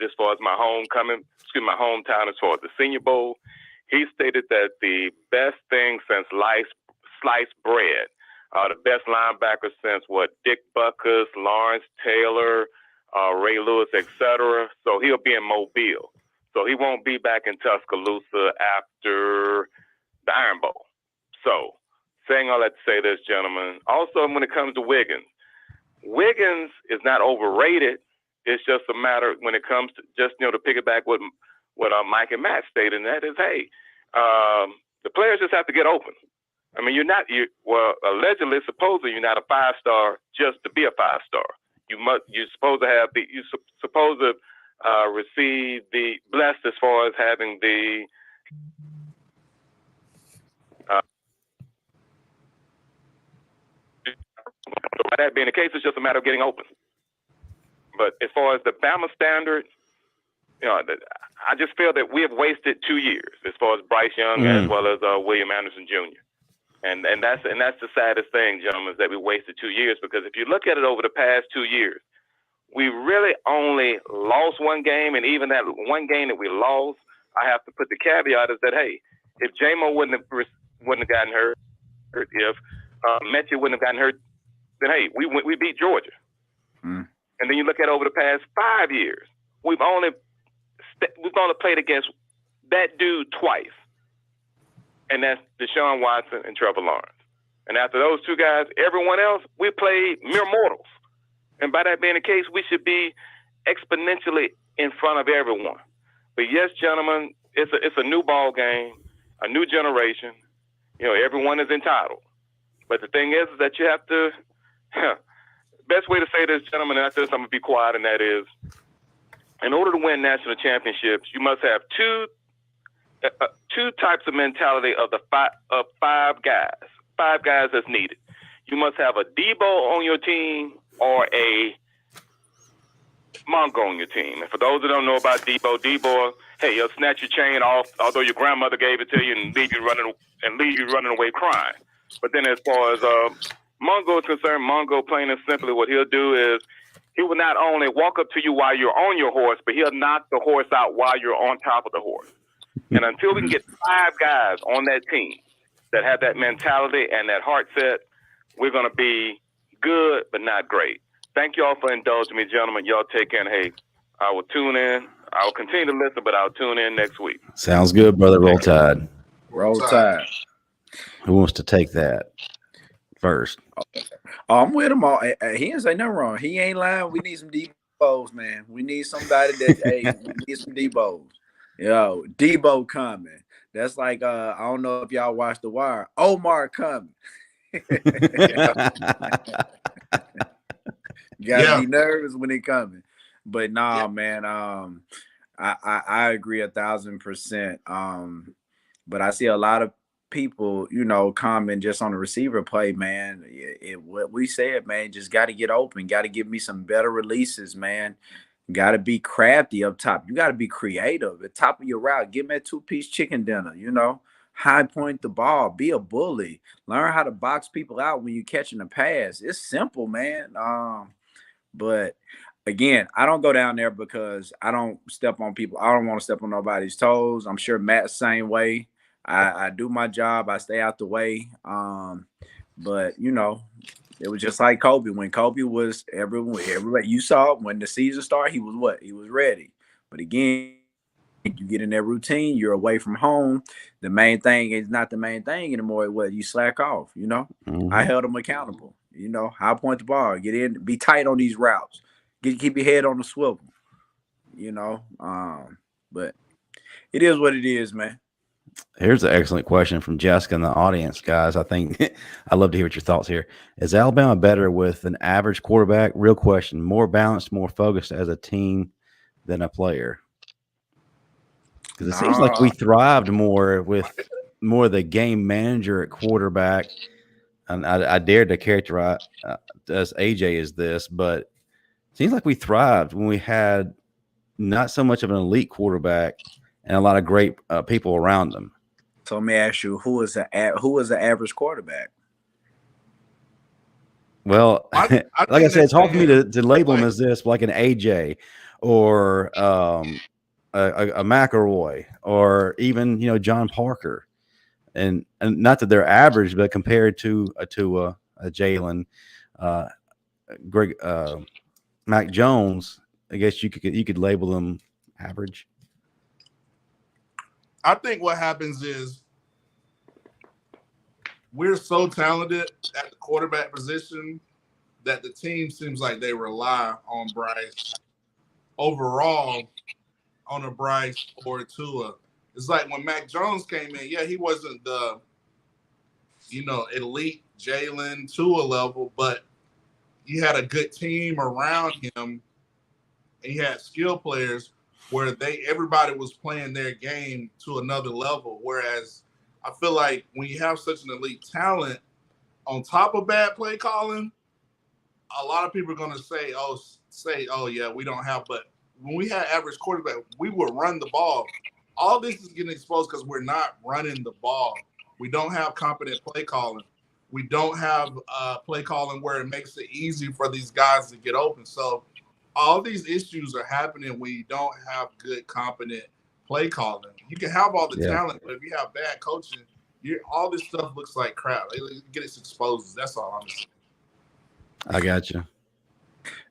as far as my hometown as far as the Senior Bowl, he stated that the best thing since sliced bread, the best linebacker since Dick Butkus, Lawrence Taylor, Ray Lewis, etc. So he'll be in Mobile. So he won't be back in Tuscaloosa after the Iron Bowl. So saying all that to say this, gentlemen. Also, when it comes to Wiggins is not overrated. It's just a matter when it comes to just, to piggyback what Mike and Matt stated, and that is, hey, the players just have to get open. I mean, allegedly, supposedly, you're not a 5-star just to be a 5-star. You're supposed to receive the blessed as far as having the so by that being the case, it's just a matter of getting open. But as far as the Bama Standard, I just feel that we have wasted 2 years as far as Bryce Young as well as William Anderson Jr. And that's the saddest thing, gentlemen, is that we wasted 2 years, because if you look at it over the past 2 years, we really only lost one game, and even that one game that we lost, I have to put the caveat is that, hey, if J-Mo wouldn't have gotten hurt, if Mechie wouldn't have gotten hurt, then hey, we beat Georgia. And then you look at over the past 5 years, we've only played against that dude twice, and that's Deshaun Watson and Trevor Lawrence. And after those two guys, everyone else, we played mere mortals. And by that being the case, we should be exponentially in front of everyone. But yes, gentlemen, it's a new ball game, a new generation. Everyone is entitled. But the thing is that you have to. Best way to say this, gentlemen, and after this, I'm gonna be quiet, and that is, in order to win national championships, you must have two types of mentality of five guys that's needed. You must have a Debo on your team or a Mongo on your team. And for those that don't know about Debo, hey, he'll snatch your chain off, although your grandmother gave it to you, and leave you running away crying. But then as far as Mongo is concerned, Mongo, plain and simply, what he'll do is he will not only walk up to you while you're on your horse, but he'll knock the horse out while you're on top of the horse. And until we can get 5 guys on that team that have that mentality and that heart set, we're going to be good, but not great. Thank you all for indulging me, gentlemen. Y'all take care. And hey, I will tune in. I will continue to listen, but I'll tune in next week. Sounds good, brother. Roll Tide. Roll Tide. Who wants to take that first? I'm with him all. He didn't say nothing wrong. He ain't lying. We need some Debos, man. We need somebody that, hey, we need some Debos. Yo, Debo coming. That's like, I don't know if y'all watched The Wire. Omar coming. You gotta be nervous when he coming. But nah, man, I agree 1,000%. But I see a lot of people, comment just on the receiver play, man. What we said, man, just got to get open. Got to give me some better releases, man. Got to be crafty up top. You got to be creative at top of your route. Give me a 2-piece chicken dinner, high point the ball, be a bully, learn how to box people out when you're catching a pass. It's simple, man. But again, I don't go down there because I don't step on people. I don't want to step on nobody's toes. I'm sure Matt's the same way. I do my job. I stay out the way. But it was just like Kobe. When Kobe was everybody you saw when the season started, he was what? He was ready. But again, you get in that routine, you're away from home. The main thing is not the main thing anymore. What you slack off, I held him accountable. High point the ball, get in, be tight on these routes, keep your head on the swivel. But it is what it is, man. Here's an excellent question from Jessica in the audience, guys. I think I'd love to hear what your thoughts here. Is Alabama better with an average quarterback? Real question. More balanced, more focused as a team than a player? Because it seems like we thrived more with more the game manager at quarterback. And I dared to characterize us AJ as this, but it seems like we thrived when we had not so much of an elite quarterback and a lot of great people around them. So let me ask you, who is the average quarterback? Well, I like I think said, it's hard for me saying, to label him like, as this, like an AJ or a McElroy or even John Parker, and not that they're average, but compared to a Tua, a Jalen, Greg, Mac Jones, I guess you could label them average. I think what happens is we're so talented at the quarterback position that the team seems like they rely on Bryce overall on a Bryce or a Tua. It's like when Mac Jones came in, yeah, he wasn't the elite Jalen Tua level, but you had a good team around him and he had skill players where everybody was playing their game to another level. Whereas I feel like when you have such an elite talent on top of bad play calling, a lot of people are going to say, oh yeah, we don't have. But when we had average quarterback, we would run the ball. All this is getting exposed because we're not running the ball. We don't have competent play calling. We don't have play calling where it makes it easy for these guys to get open. So all these issues are happening when you don't have good, competent play calling. You can have all the talent, but if you have bad coaching, all this stuff looks like crap. It gets exposed. That's all I'm saying. I got you.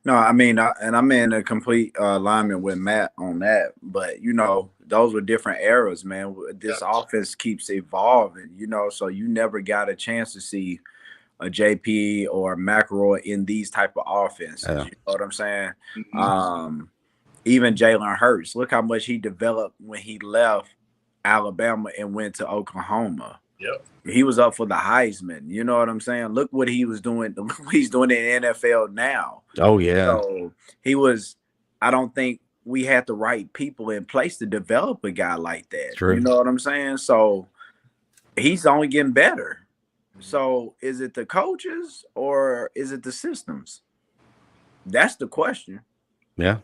No, I mean, I'm in a complete alignment with Matt on that. But those were different eras, man. This offense keeps evolving, so you never got a chance to see a JP or McElroy in these type of offenses. Yeah. You know what I'm saying? Mm-hmm. Even Jalen Hurts, look how much he developed when he left Alabama and went to Oklahoma. Yep. He was up for the Heisman. You know what I'm saying? Look what he was doing. Look what he's doing in the NFL now. Oh, yeah. So I don't think we had the right people in place to develop a guy like that. True. You know what I'm saying? So he's only getting better. So is it the coaches or is it the systems? That's the question. Yeah.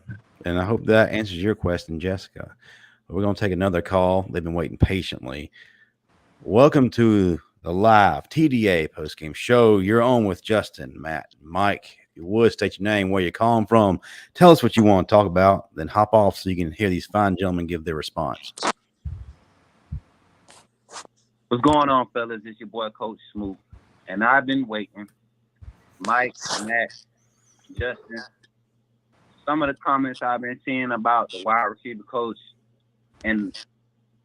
And I hope that answers your question, Jessica. We're going to take another call. They've been waiting patiently. Welcome to the live TDA Post Game Show. You're on with Justin, Matt, Mike. If you would, state your name, where you're calling from. Tell us what you want to talk about. Then hop off so you can hear these fine gentlemen give their response. What's going on, fellas? It's your boy, Coach Smoot. And I've been waiting. Mike, Matt, Justin. Some of the comments I've been seeing about the wide receiver coach, and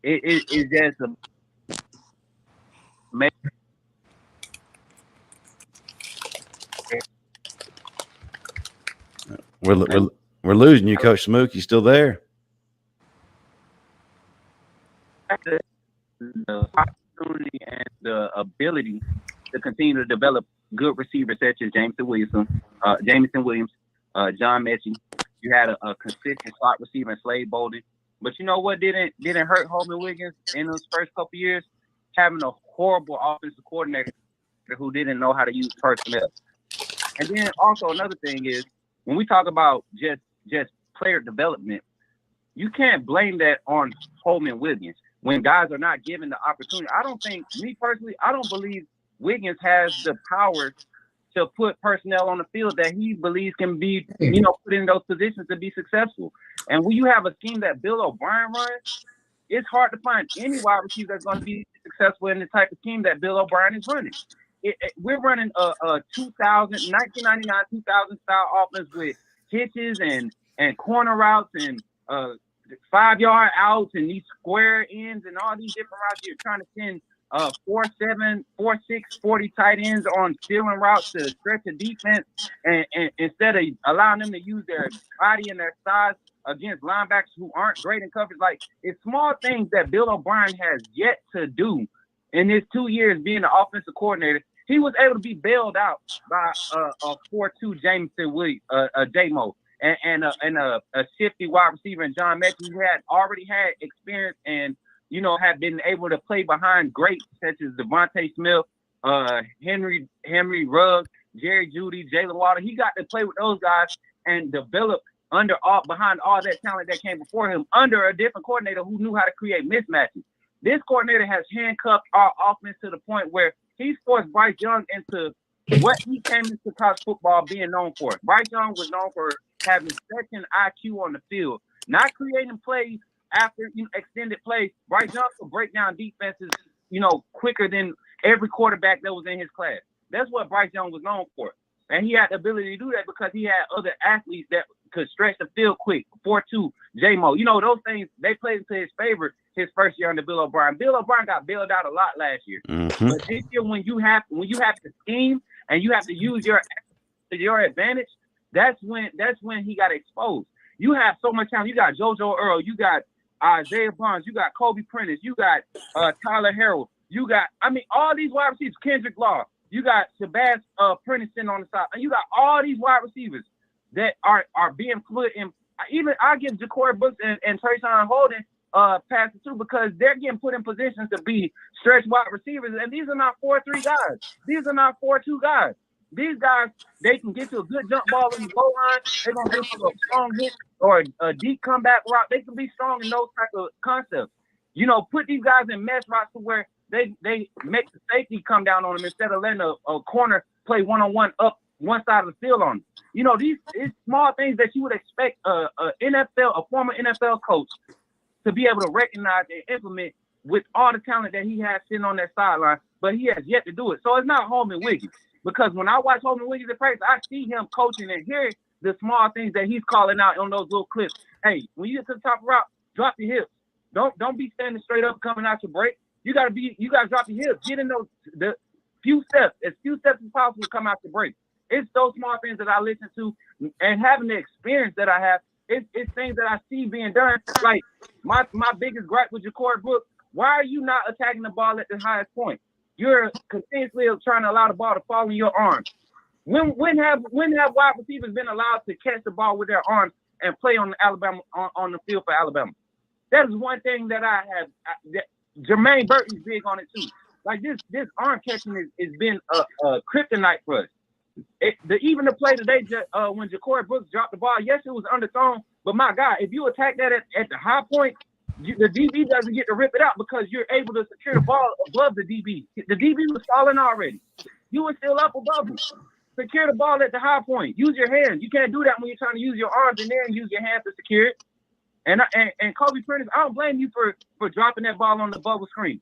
it's just a We're losing you, Coach Smook. You still there? The opportunity and the ability to continue to develop good receivers such as Jameson Williams, John Mechie. You had a consistent slot receiver in Slade Bolden. But you know what didn't hurt Holman Wiggins in those first couple years? Having a horrible offensive coordinator who didn't know how to use personnel. And then also another thing is when we talk about just player development, you can't blame that on Holman Wiggins when guys are not given the opportunity. I don't believe Wiggins has the power to put personnel on the field that he believes can be, put in those positions to be successful. And when you have a scheme that Bill O'Brien runs, it's hard to find any wide receiver that's going to be successful in the type of team that Bill O'Brien is running. We're running a 1999, 2000 style offense with hitches and corner routes and 5-yard outs and these square ends and all these different routes. You're trying to send 4-7, 4-6, 40 tight ends on stealing routes to stretch the defense, and instead of allowing them to use their body and their size against linebackers who aren't great in coverage. Like, it's small things that Bill O'Brien has yet to do in his 2 years being the offensive coordinator. He was able to be bailed out by a 4-2 Jameson Williams, J-Mo, and a shifty wide receiver in John Mechie, who had already had experience and had been able to play behind greats such as Devontae Smith, Henry Ruggs, Jerry Jeudy, Jalen Waddle. He got to play with those guys and develop behind all that talent that came before him under a different coordinator who knew how to create mismatches. This coordinator has handcuffed our offense to the point where he's forced Bryce Young into what he came into college football being known for. Bryce Young was known for having such an IQ on the field, not creating plays after extended plays. Bryce Young could break down defenses, quicker than every quarterback that was in his class. That's what Bryce Young was known for. And he had the ability to do that because he had other athletes that could stretch the field quick. 4-2, J-Mo. Those things, they played into his favor his first year under Bill O'Brien. Bill O'Brien got bailed out a lot last year. Mm-hmm. But this year, when you have to scheme and you have to use your advantage, that's when he got exposed. You have so much time. You got JoJo Earl. You got Isaiah Bonds. You got Kobe Prentice. You got Tyler Harrell. You got, all these wide receivers. Kendrick Law. You got Shabazz Prentice sitting on the side. And you got all these wide receivers that are being put in. Even I give Ja'Cory Brooks and Trayshawn Holden passes too, because they're getting put in positions to be stretch wide receivers. And these are not 4-3 guys. These are not 4-2 guys. These guys, they can get to a good jump ball in the goal line. They're going to get to a strong hit or a deep comeback route. They can be strong in those type of concepts. Put these guys in mesh routes to where they make the safety come down on them instead of letting a corner play one-on-one up one side of the field on them. These small things that you would expect a former NFL coach to be able to recognize and implement with all the talent that he has sitting on that sideline, but he has yet to do it. So it's not Holman Wiggins, because when I watch Holman Wiggins in practice, I see him coaching and hearing the small things that he's calling out on those little clips. Hey, when you get to the top of the route, drop your hips. Don't be standing straight up coming out your break. You gotta drop your hips. Get in the few steps as possible to come out your break. It's those small things that I listen to, and having the experience that I have, it's things that I see being done. Like my biggest gripe with Ja'Cory Brooks, why are you not attacking the ball at the highest point? You're continuously trying to allow the ball to fall in your arms. When have wide receivers been allowed to catch the ball with their arms and play on the field for Alabama? That is one thing that I have. Jermaine Burton's big on it too. Like this arm catching has been a kryptonite for us. Even the play today, when Ja'Cory Brooks dropped the ball, yes, it was underthrown, but my God, if you attack that at the high point, the DB doesn't get to rip it out because you're able to secure the ball above the DB. The DB was falling already. You were still up above him. Secure the ball at the high point. Use your hands. You can't do that when you're trying to use your arms and then use your hands to secure it. And Kobe Prentice, I don't blame you for dropping that ball on the bubble screen.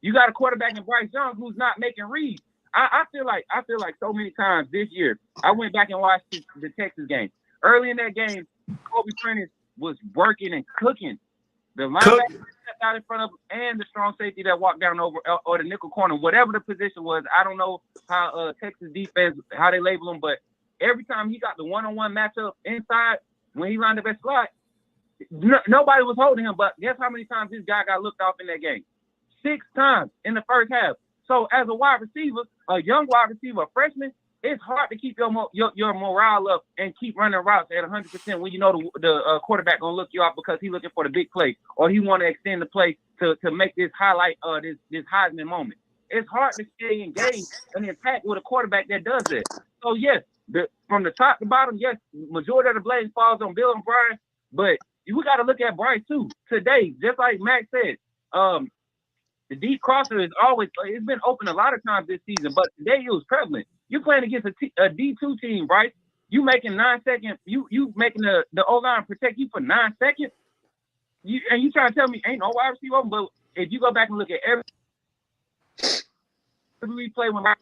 You got a quarterback in Bryce Young who's not making reads. I feel like so many times this year, I went back and watched the Texas game. Early in that game, Kobe Prentice was working and cooking. The linebacker stepped out in front of him and the strong safety that walked down over, or the nickel corner, whatever the position was. I don't know how Texas defense, how they label them, but every time he got the one-on-one matchup inside, when he lined up at slot, nobody was holding him. But guess how many times this guy got looked off in that game? 6 times in the first half. So as a wide receiver, a young wide receiver, a freshman, it's hard to keep your morale up and keep running routes at 100% when you know the quarterback gonna look you off because he's looking for the big play or he want to extend the play to make this highlight this Heisman moment. It's hard to stay engaged and attack with a quarterback that does that. So yes, from the top to bottom, yes, majority of the blame falls on Bill and Brian, but we got to look at Bryce too. Today, just like Max said, the deep crosser it's been open a lot of times this season, but today it was prevalent. You're playing against a D2 team, Bryce. You making 9 seconds. You making the O-line protect you for 9 seconds. You trying to tell me ain't no wide receiver open, but if you go back and look at every replay when Bryce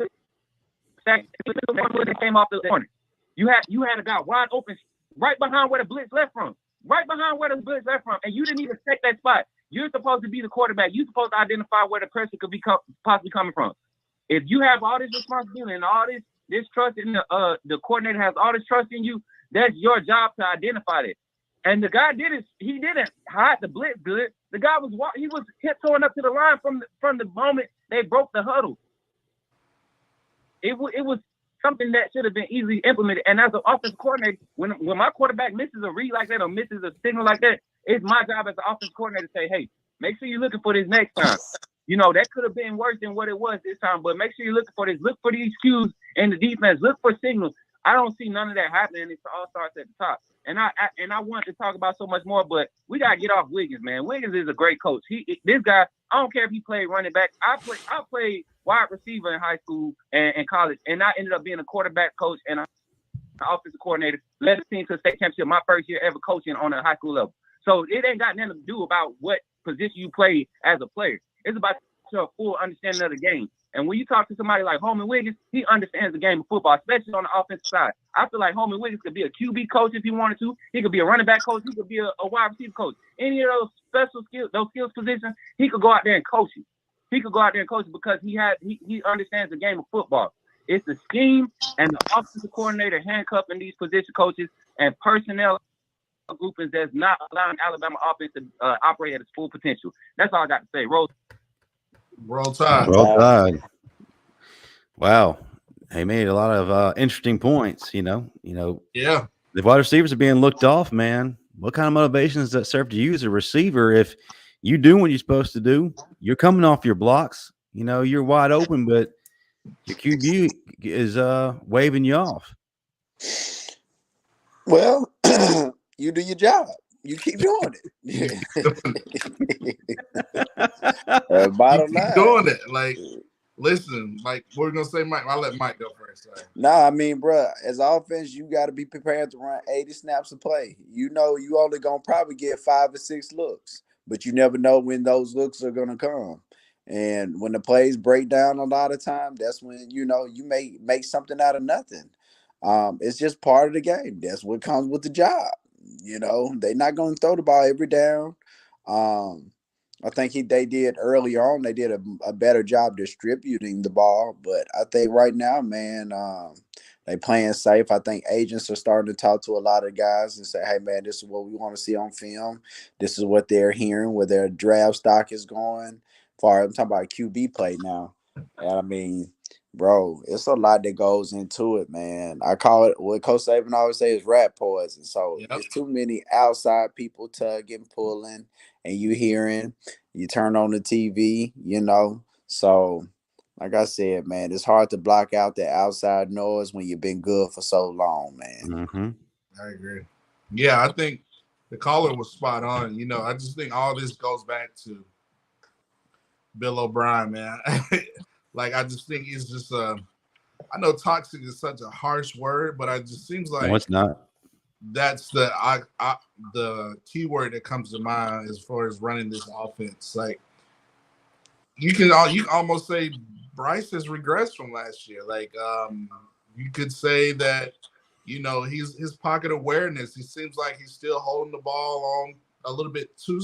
came off the corner, you had a guy wide open right behind where the blitz left from. Right behind where the blitz left from, and you didn't even check that spot. You're supposed to be the quarterback. You're supposed to identify where the pressure could be possibly coming from. If you have all this responsibility and all this trust in the coordinator has all this trust in you, that's your job to identify it. And the guy didn't hide the blitz good. The guy was tiptoeing up to the line from the moment they broke the huddle. It was something that should have been easily implemented. And as an offensive coordinator, when my quarterback misses a read like that or misses a signal like that, it's my job as an offensive coordinator to say, hey, make sure you're looking for this next time. That could have been worse than what it was this time, but make sure you're looking for this. Look for these cues in the defense. Look for signals. I don't see none of that happening. It all starts at the top. And I want to talk about so much more, but we gotta get off Wiggins, man. Wiggins is a great coach. This guy, I don't care if he played running back. I played wide receiver in high school and college, and I ended up being a quarterback coach and an offensive coordinator. Led the team to a state championship my first year ever coaching on a high school level. So it ain't got nothing to do about what position you play as a player. It's about your full understanding of the game. And when you talk to somebody like Holman Wiggins, he understands the game of football, especially on the offensive side. I feel like Holman Wiggins could be a QB coach if he wanted to. He could be a running back coach. He could be a wide receiver coach. Any of those special skills, those skills positions, he could go out there and coach it. He could go out there and coach it because he understands the game of football. It's the scheme and the offensive coordinator handcuffing these position coaches and personnel groupings that's not allowing Alabama offense to operate at its full potential. That's all I got to say. Roll Tide. Roll Tide. Wow. He made a lot of interesting points, Yeah. The wide receivers are being looked off, man. What kind of motivation does that serve to you as a receiver if you do what you're supposed to do? You're coming off your blocks. You're wide open, but your QB is waving you off. Well, you do your job. You keep doing it. Bottom line. Keep doing it. Like, listen, like we're gonna say, Mike. I'll let Mike go first. Nah, I mean, bro, as offense, you got to be prepared to run 80 snaps a play. You only gonna probably get 5 or 6 looks, but you never know when those looks are gonna come. And when the plays break down a lot of time, that's when you may make something out of nothing. It's just part of the game. That's what comes with the job. They're not going to throw the ball every down. I think they did early on. They did a better job distributing the ball, but I think right now, man, they playing safe. I think agents are starting to talk to a lot of guys and say, "Hey, man, this is what we want to see on film. This is what they're hearing, where their draft stock is going." I'm talking about QB play now, and I mean, bro, it's a lot that goes into it, man. I call it what Coach Saban always say is rat poison. So There's too many outside people tugging, pulling, and you hearing. You turn on the TV, So, like I said, man, it's hard to block out the outside noise when you've been good for so long, man. Mm-hmm. I agree. Yeah, I think the caller was spot on. I just think all this goes back to Bill O'Brien, man. Like, I just think it's just I know toxic is such a harsh word, but it just seems like no, it's not. That's the key word that comes to mind as far as running this offense. Like, you can almost say Bryce has regressed from last year. Like, you could say that his pocket awareness. He seems like he's still holding the ball on a little bit 2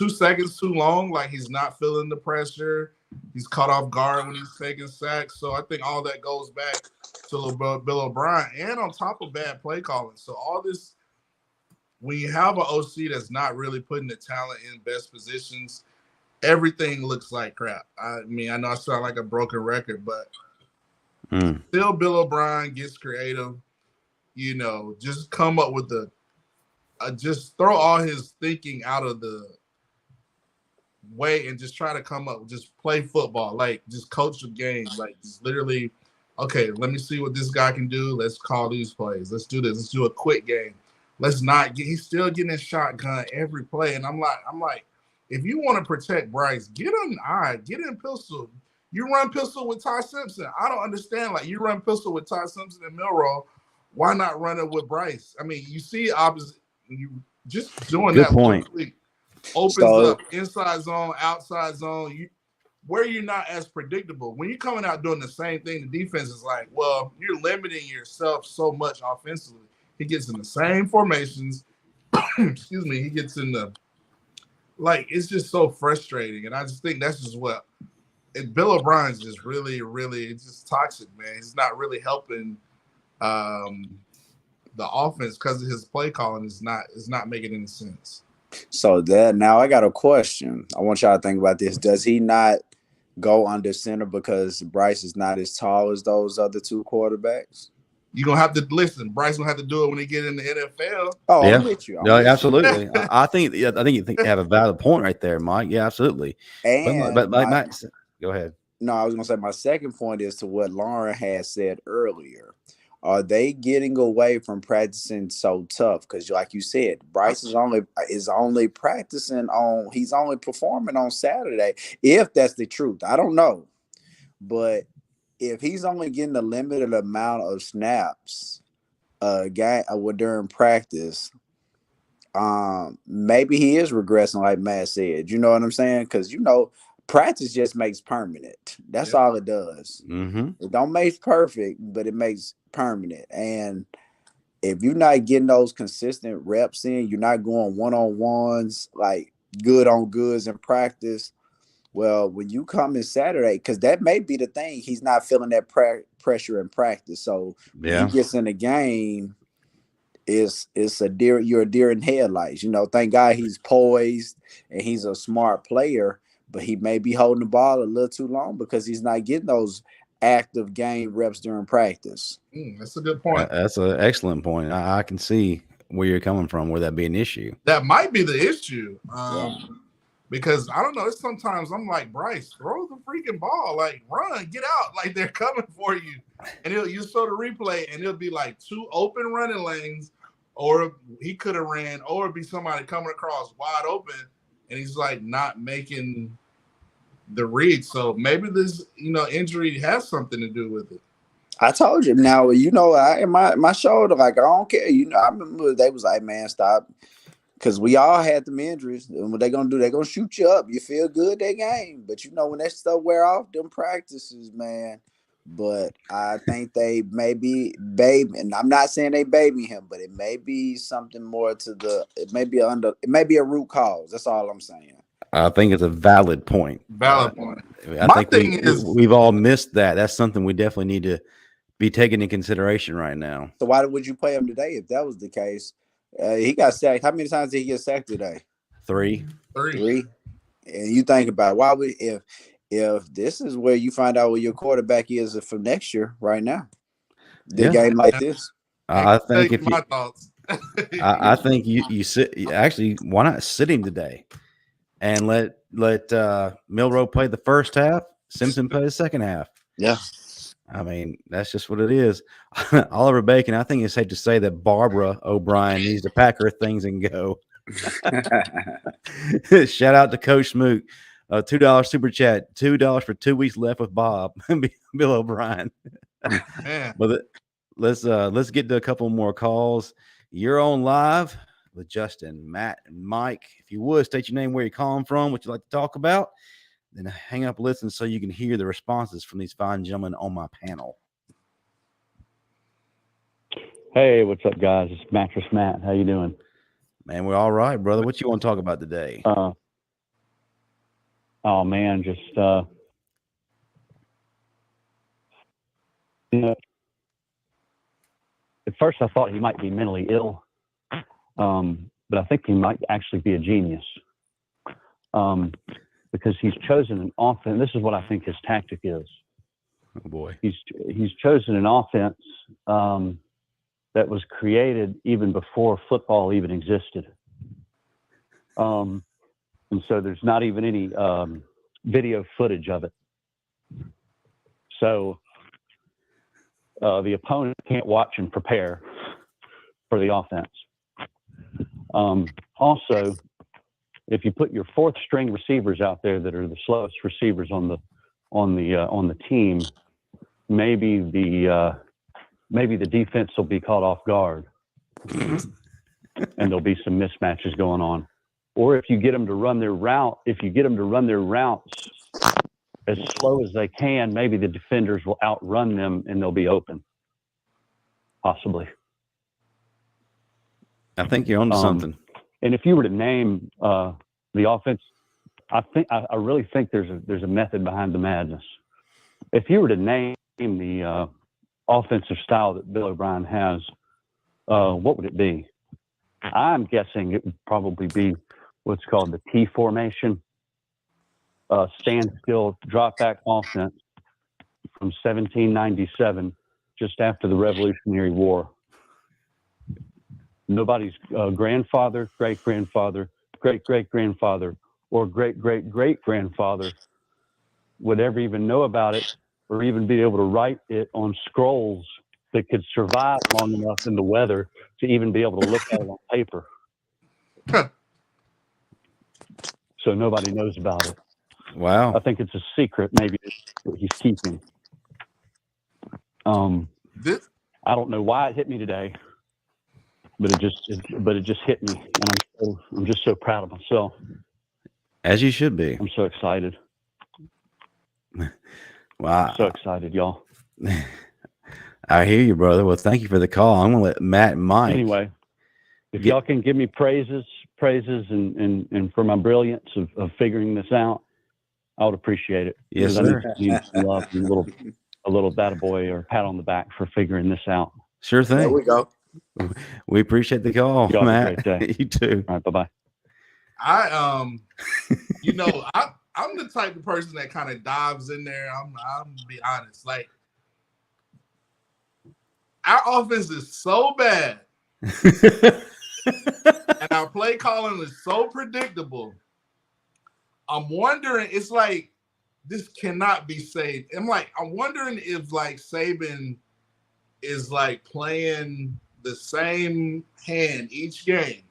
seconds too long. Like, he's not feeling the pressure. He's caught off guard when he's taking sacks. So I think all that goes back to Bill O'Brien, and on top of bad play calling. So all this, when you have an OC that's not really putting the talent in best positions, everything looks like crap. I mean, I know I sound like a broken record, but still Bill O'Brien gets creative. Just come up with just throw all his thinking out of the way and just try to come up, just play football, like just coach the game, like just literally, okay, let me see what this guy can do. Let's call these plays. Let's do this. Let's do a quick game. Let's not get. He's still getting his shotgun every play, and I'm like, if you want to protect Bryce, get him get in pistol. You run pistol with Ty Simpson. I don't understand. Like, you run pistol with Ty Simpson and Milroe. Why not run it with Bryce? I mean, you see opposite. You just doing Good that point. Opens up inside zone, outside zone, where you're not as predictable. When you're coming out doing the same thing, the defense is like, well, you're limiting yourself so much offensively. He gets in the same formations. Excuse me. He gets in it's just so frustrating. And I just think that's just Bill O'Brien's just really, really, it's just toxic, man. He's not really helping the offense because his play calling is not making any sense. So now I got a question. I want y'all to think about this. Does he not go under center because Bryce is not as tall as those other 2 quarterbacks? You're going to have to listen. Bryce going to have to do it when he get in the NFL. Oh, yeah. I'm with you. Absolutely. I think you have a valid point right there, Mike. Yeah, absolutely. And but go ahead. No, I was going to say my second point is to what Lauren had said earlier. are they getting away from practicing so tough? Because like you said, Bryce is only practicing on, he's only performing on Saturday, if that's the truth. I don't know. But if he's only getting a limited amount of snaps during practice, maybe he is regressing, like Matt said. You know what I'm saying? Because practice just makes permanent. That's all it does. Mm-hmm. It don't make perfect, but it makes permanent. And if you're not getting those consistent reps in, you're not going one-on-ones, like good on goods in practice. Well, when you come in Saturday, because that may be the thing, he's not feeling that pressure in practice. So when he gets in the game, you're a deer in headlights. Thank God he's poised and he's a smart player, but he may be holding the ball a little too long because he's not getting those active game reps during practice. That's a good point. That's an excellent point. I can see where you're coming from, where that be an issue. That might be the issue. Because I don't know, it's sometimes I'm like, Bryce, throw the freaking ball, like run, get out, like they're coming for you. And you show the replay, and it'll be like 2 open running lanes, or he could have ran, or it'd be somebody coming across wide open, and he's like not making the read. So maybe this, injury has something to do with it. I told you. Now, my shoulder, like, I don't care. I remember they was like, man, stop. Because we all had them injuries. And what they going to do, they're going to shoot you up. You feel good that game. But, when that stuff wear off, them practices, man. But I think they may be and I'm not saying they baby him, but it may be something more it may be a root cause. That's all I'm saying. I think it's a valid point. Valid point. I think we've all missed that. That's something we definitely need to be taken into consideration right now. So why would you play him today if that was the case? He got sacked. How many times did he get sacked today? 3. And you think about it, why would if this is where you find out where your quarterback is for next year, right now, game like this? I think if my thoughts. I think you sit. Actually, why not sit him today and let Milroe play the first half, Simpson play the second half? Yeah. I mean, that's just what it is. Oliver Bacon, I think it's safe to say that Barbara O'Brien needs to pack her things and go. Shout out to Coach Smoot. $2 super chat. $2 for 2 weeks left with Bob. Bill O'Brien. But let's get to a couple more calls. You're on live with Justin, Matt, and Mike. If you would, state your name, where you're calling from, what you'd like to talk about. Then hang up, listen, so you can hear the responses from these fine gentlemen on my panel. Hey, what's up, guys? It's Mattress Matt. How you doing? Man, we're all right, brother. What you want to talk about today? Oh man, just at first I thought he might be mentally ill, but I think he might actually be a genius. Because he's chosen an offense. This is what I think his tactic is. Oh boy, he's chosen an offense that was created even before football even existed. And so there's not even any video footage of it. So the opponent can't watch and prepare for the offense. Also, if you put your 4th string receivers out there that are the slowest receivers on the team, maybe the defense will be caught off guard, and there'll be some mismatches going on. Or if you get them to run their routes as slow as they can, maybe the defenders will outrun them and they'll be open. Possibly. I think you're onto something. And if you were to name the offense, I really think there's a method behind the madness. If you were to name the offensive style that Bill O'Brien has, what would it be? I'm guessing it would probably be what's called the T formation, standstill drop back offense from 1797, just after the Revolutionary War. Nobody's grandfather, great-grandfather, great-great-grandfather, or great-great-great-grandfather would ever even know about it or even be able to write it on scrolls that could survive long enough in the weather to even be able to look at it on paper. So nobody knows about it. Wow. I think it's a secret maybe that he's keeping. I don't know why it hit me today, but it just hit me, and I'm just so proud of myself. As you should be. I'm so excited. Wow. So excited, y'all. I hear you, brother. Well, thank you for the call. I'm gonna let Matt and Mike. Anyway, if y'all can give me praises and for my brilliance of figuring this out, I would appreciate it. Yes, Because sir. I need some love and a little boy or pat on the back for figuring this out. Sure thing. There we go. We appreciate the call, Y'all have a Matt. great day. You too. All right, bye-bye. I'm the type of person that kind of dives in there. I'm gonna be honest. Like, our offense is so bad, and our play calling is so predictable. I'm wondering, it's like this cannot be saved. I'm wondering if like Saban is like playing the same hand each game,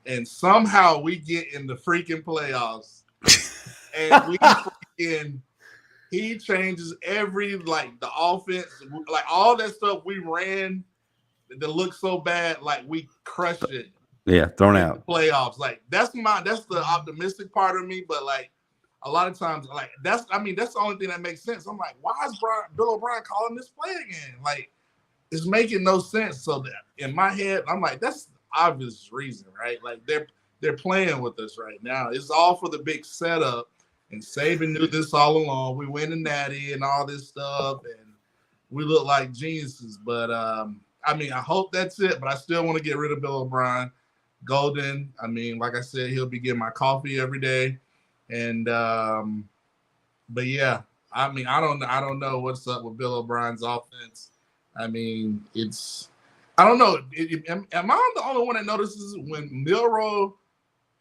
and somehow we get in the freaking playoffs, and he changes every, like, the offense, like all that stuff we ran that looked so bad, like we crushed it. Yeah, thrown out. The playoffs. Like that's the optimistic part of me, but like a lot of times, like that's the only thing that makes sense. I'm like, why is Bill O'Brien calling this play again? Like, it's making no sense. So that in my head, I'm like, that's the obvious reason, right? Like they're playing with us right now. It's all for the big setup. And Saban knew this all along. We win the Natty and all this stuff, and we look like geniuses. But I hope that's it. But I still want to get rid of Bill O'Brien. Golden. Like I said, he'll be getting my coffee every day. And but yeah, I don't know what's up with Bill O'Brien's offense. I don't know. Am I the only one that notices when Milroe?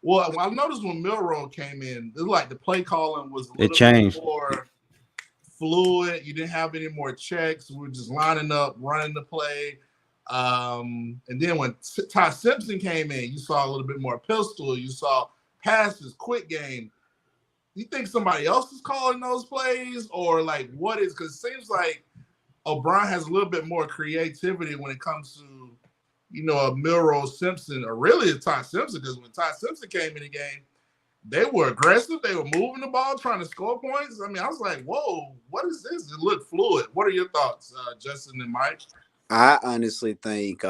Well, I noticed when Milroe came in, it was like the play calling was a little bit more fluid. You didn't have any more checks. We were just lining up, running the play. And then when Ty Simpson came in, you saw a little bit more pistol. You saw passes, quick game. You think somebody else is calling those plays, or like what is? Because it seems like O'Brien has a little bit more creativity when it comes to, a Milroe Simpson, or really a Ty Simpson. Because when Ty Simpson came in the game, they were aggressive. They were moving the ball, trying to score points. I was like, whoa, what is this? It looked fluid. What are your thoughts, Justin and Mike? I honestly think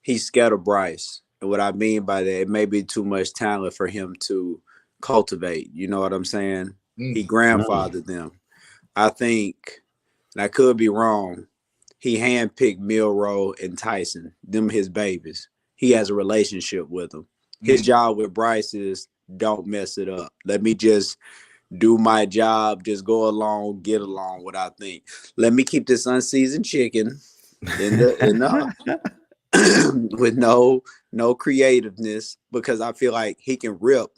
he's scared of Bryce. And what I mean by that, it may be too much talent for him to cultivate. You know what I'm saying? He grandfathered them. I think, and I could be wrong, he handpicked Milroe and Tyson, them his babies. He has a relationship with them. His job with Bryce is don't mess it up. Let me just do my job, just go along, get along, what I think. Let me keep this unseasoned chicken with no creativeness, because I feel like he can rip.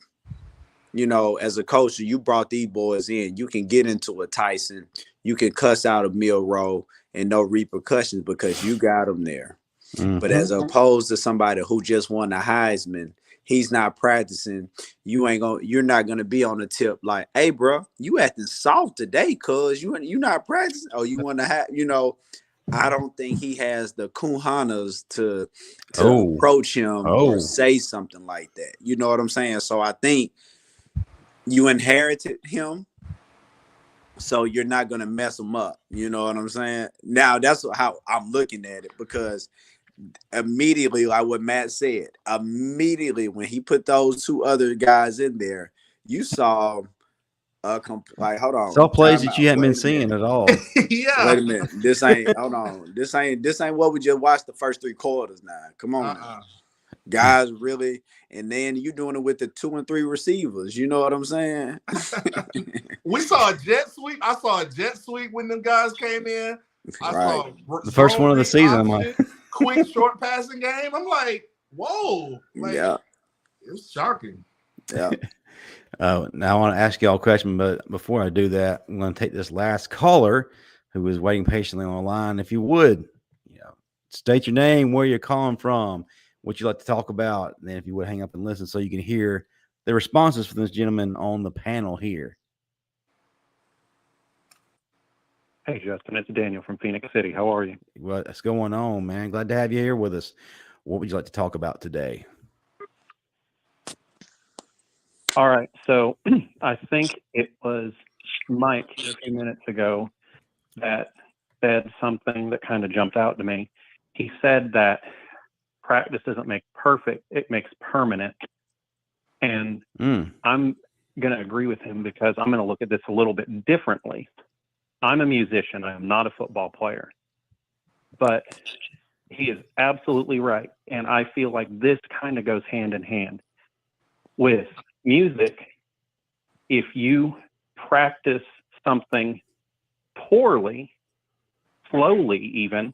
As a coach, you brought these boys in. You can get into a Tyson. You can cuss out a Milroe and no repercussions because you got them there. Mm-hmm. But as opposed to somebody who just won the Heisman, he's not practicing. You're not gonna be on the tip like, hey, bro, you acting soft today, cuz you not practicing. Oh, you want to have, I don't think he has the kuhanas to approach him or say something like that. You know what I'm saying? So I think you inherited him, so you're not gonna mess him up. You know what I'm saying? Now that's how I'm looking at it, because immediately, like what Matt said, immediately when he put those two other guys in there, you saw like, hold on, saw plays that you hadn't been seeing at all. Yeah. Wait a minute. This ain't this ain't what we just watched the first 3 quarters now. Come on now. Guys, really, and then you doing it with the 2 and 3 receivers. You know what I'm saying? We saw a jet sweep. I saw a jet sweep when them guys came in. I saw the first one of the season. I'm like, quick short passing game. I'm like, whoa. Like, yeah. It's shocking. Yeah. Now I want to ask y'all a question, but before I do that, I'm going to take this last caller who is waiting patiently on the line. If you would, state your name, where you're calling from, what you like to talk about, and then if you would hang up and listen so you can hear the responses from this gentleman on the panel here. Hey, Justin, it's Daniel from Phoenix City. How are you? What's going on, man? Glad to have you here with us. What would you like to talk about today? All right. So I think it was Mike a few minutes ago that said something that kind of jumped out to me. He said that practice doesn't make perfect, it makes permanent. And I'm going to agree with him because I'm going to look at this a little bit differently. I'm a musician. I am not a football player. But he is absolutely right. And I feel like this kind of goes hand in hand with music. If you practice something poorly, slowly even,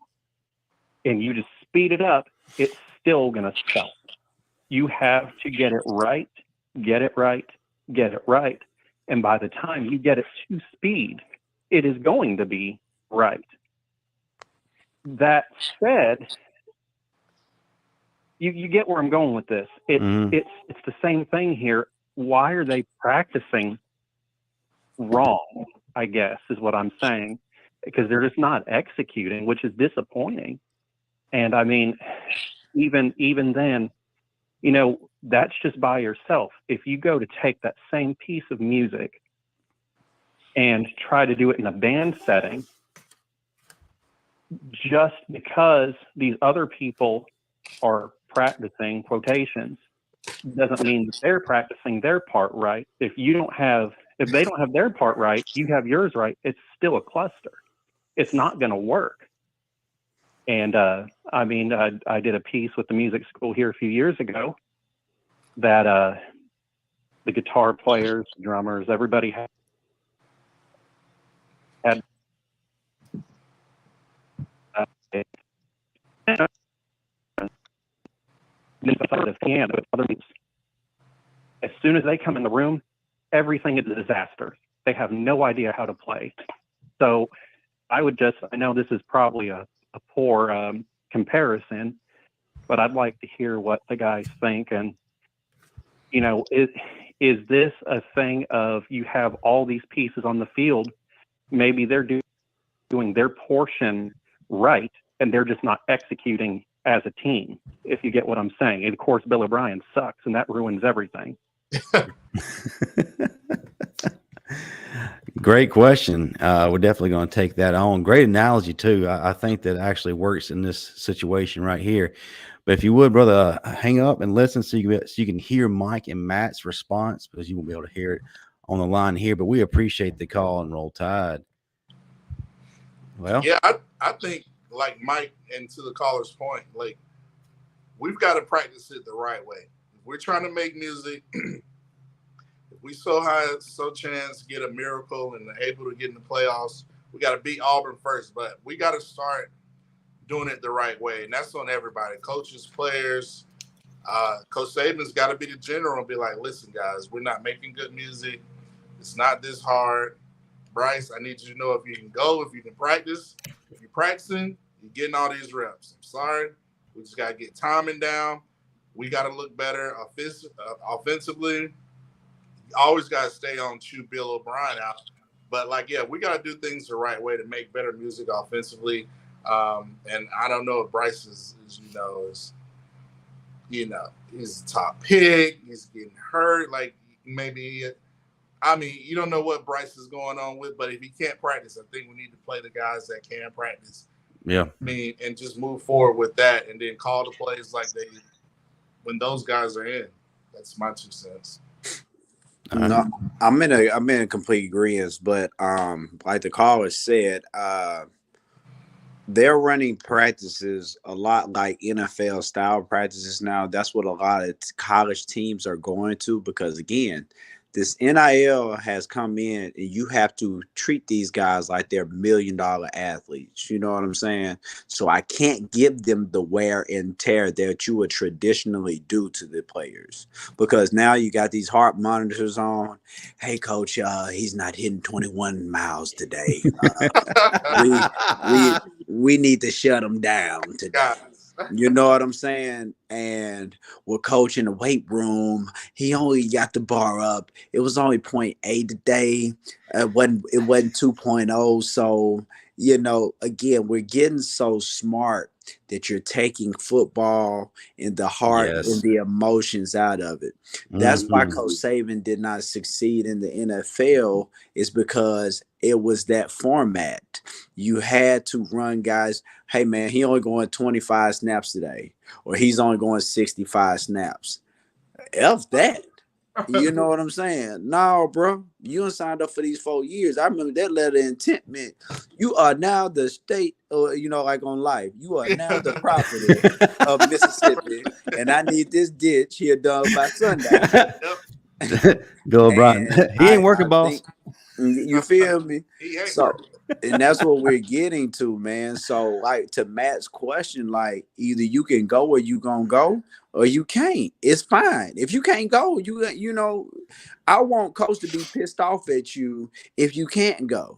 and you just speed it up, it's still going to suck. You have to get it right, get it right, get it right. And by the time you get it to speed, it is going to be right. That said, you get where I'm going with this. It's the same thing here. Why are they practicing wrong, I guess, is what I'm saying. Because they're just not executing, which is disappointing. And I mean, even then, that's just by yourself. If you go to take that same piece of music and try to do it in a band setting, just because these other people are practicing quotations doesn't mean that they're practicing their part right. If they don't have their part right, you have yours right. It's still a cluster. It's not going to work. And I did a piece with the music school here a few years ago that the guitar players, drummers, everybody had the piano with other music. As soon as they come in the room, everything is a disaster. They have no idea how to play. So I know this is probably a poor comparison, but I'd like to hear what the guys think. And, is this a thing of you have all these pieces on the field? Maybe they're doing their portion right, and they're just not executing as a team, if you get what I'm saying. And of course, Bill O'Brien sucks, and that ruins everything. Great question. We're definitely going to take that on. Great analogy too. I think that actually works in this situation right here. But if you would, brother, hang up and listen so you can hear Mike and Matt's response, because you won't be able to hear it on the line here. But we appreciate the call and Roll Tide. Well, yeah, I think like Mike, and to the caller's point, like we've got to practice it the right way. If we're trying to make music, if we so chance get a miracle and are able to get in the playoffs, we got to beat Auburn first. But we got to start doing it the right way, and that's on everybody, coaches, players. Coach Saban's got to be the general and be like, listen, guys, we're not making good music. It's not this hard. Bryce, I need you to know if you can go, if you can practice. If you're practicing, you're getting all these reps. I'm sorry. We just got to get timing down. We got to look better offensively. You always got to stay on chew Bill O'Brien out. But, we got to do things the right way to make better music offensively. And I don't know if Bryce is he's a top pick. He's getting hurt. You don't know what Bryce is going on with, but if he can't practice, I think we need to play the guys that can practice. Yeah. And just move forward with that, and then call the plays when those guys are in. That's my 2 cents. No, I'm in complete agreement, but like the caller said, they're running practices a lot like NFL style practices now. That's what a lot of college teams are going to, because again, this NIL has come in, and you have to treat these guys like they're $1 million athletes. You know what I'm saying? So I can't give them the wear and tear that you would traditionally do to the players, because now you got these heart monitors on. Hey, coach, he's not hitting 21 miles today. We need to shut him down today. You know what I'm saying? And we're coaching the weight room. He only got the bar up. It was only 0.8 today. It wasn't 2.0. So, you know, again, we're getting so smart that you're taking football and the heart and the emotions out of it. That's why Coach Saban did not succeed in the NFL, is because it was that format. You had to run guys. Hey, man, he only going 25 snaps today, or he's only going 65 snaps. F that. You know what I'm saying? No, bro. You done signed up for these 4 years. I remember that letter of intent meant you are now the state, you know, like on life. You are now the property of Mississippi, and I need this ditch here done by sundown. Bill O'Brien. He ain't working, boss. You feel me? So, and that's what we're getting to, man. So, like, to Matt's question, like, either you can go or you gonna go, or you can't. It's fine. If you can't go, you know, I want Coach to be pissed off at you if you can't go.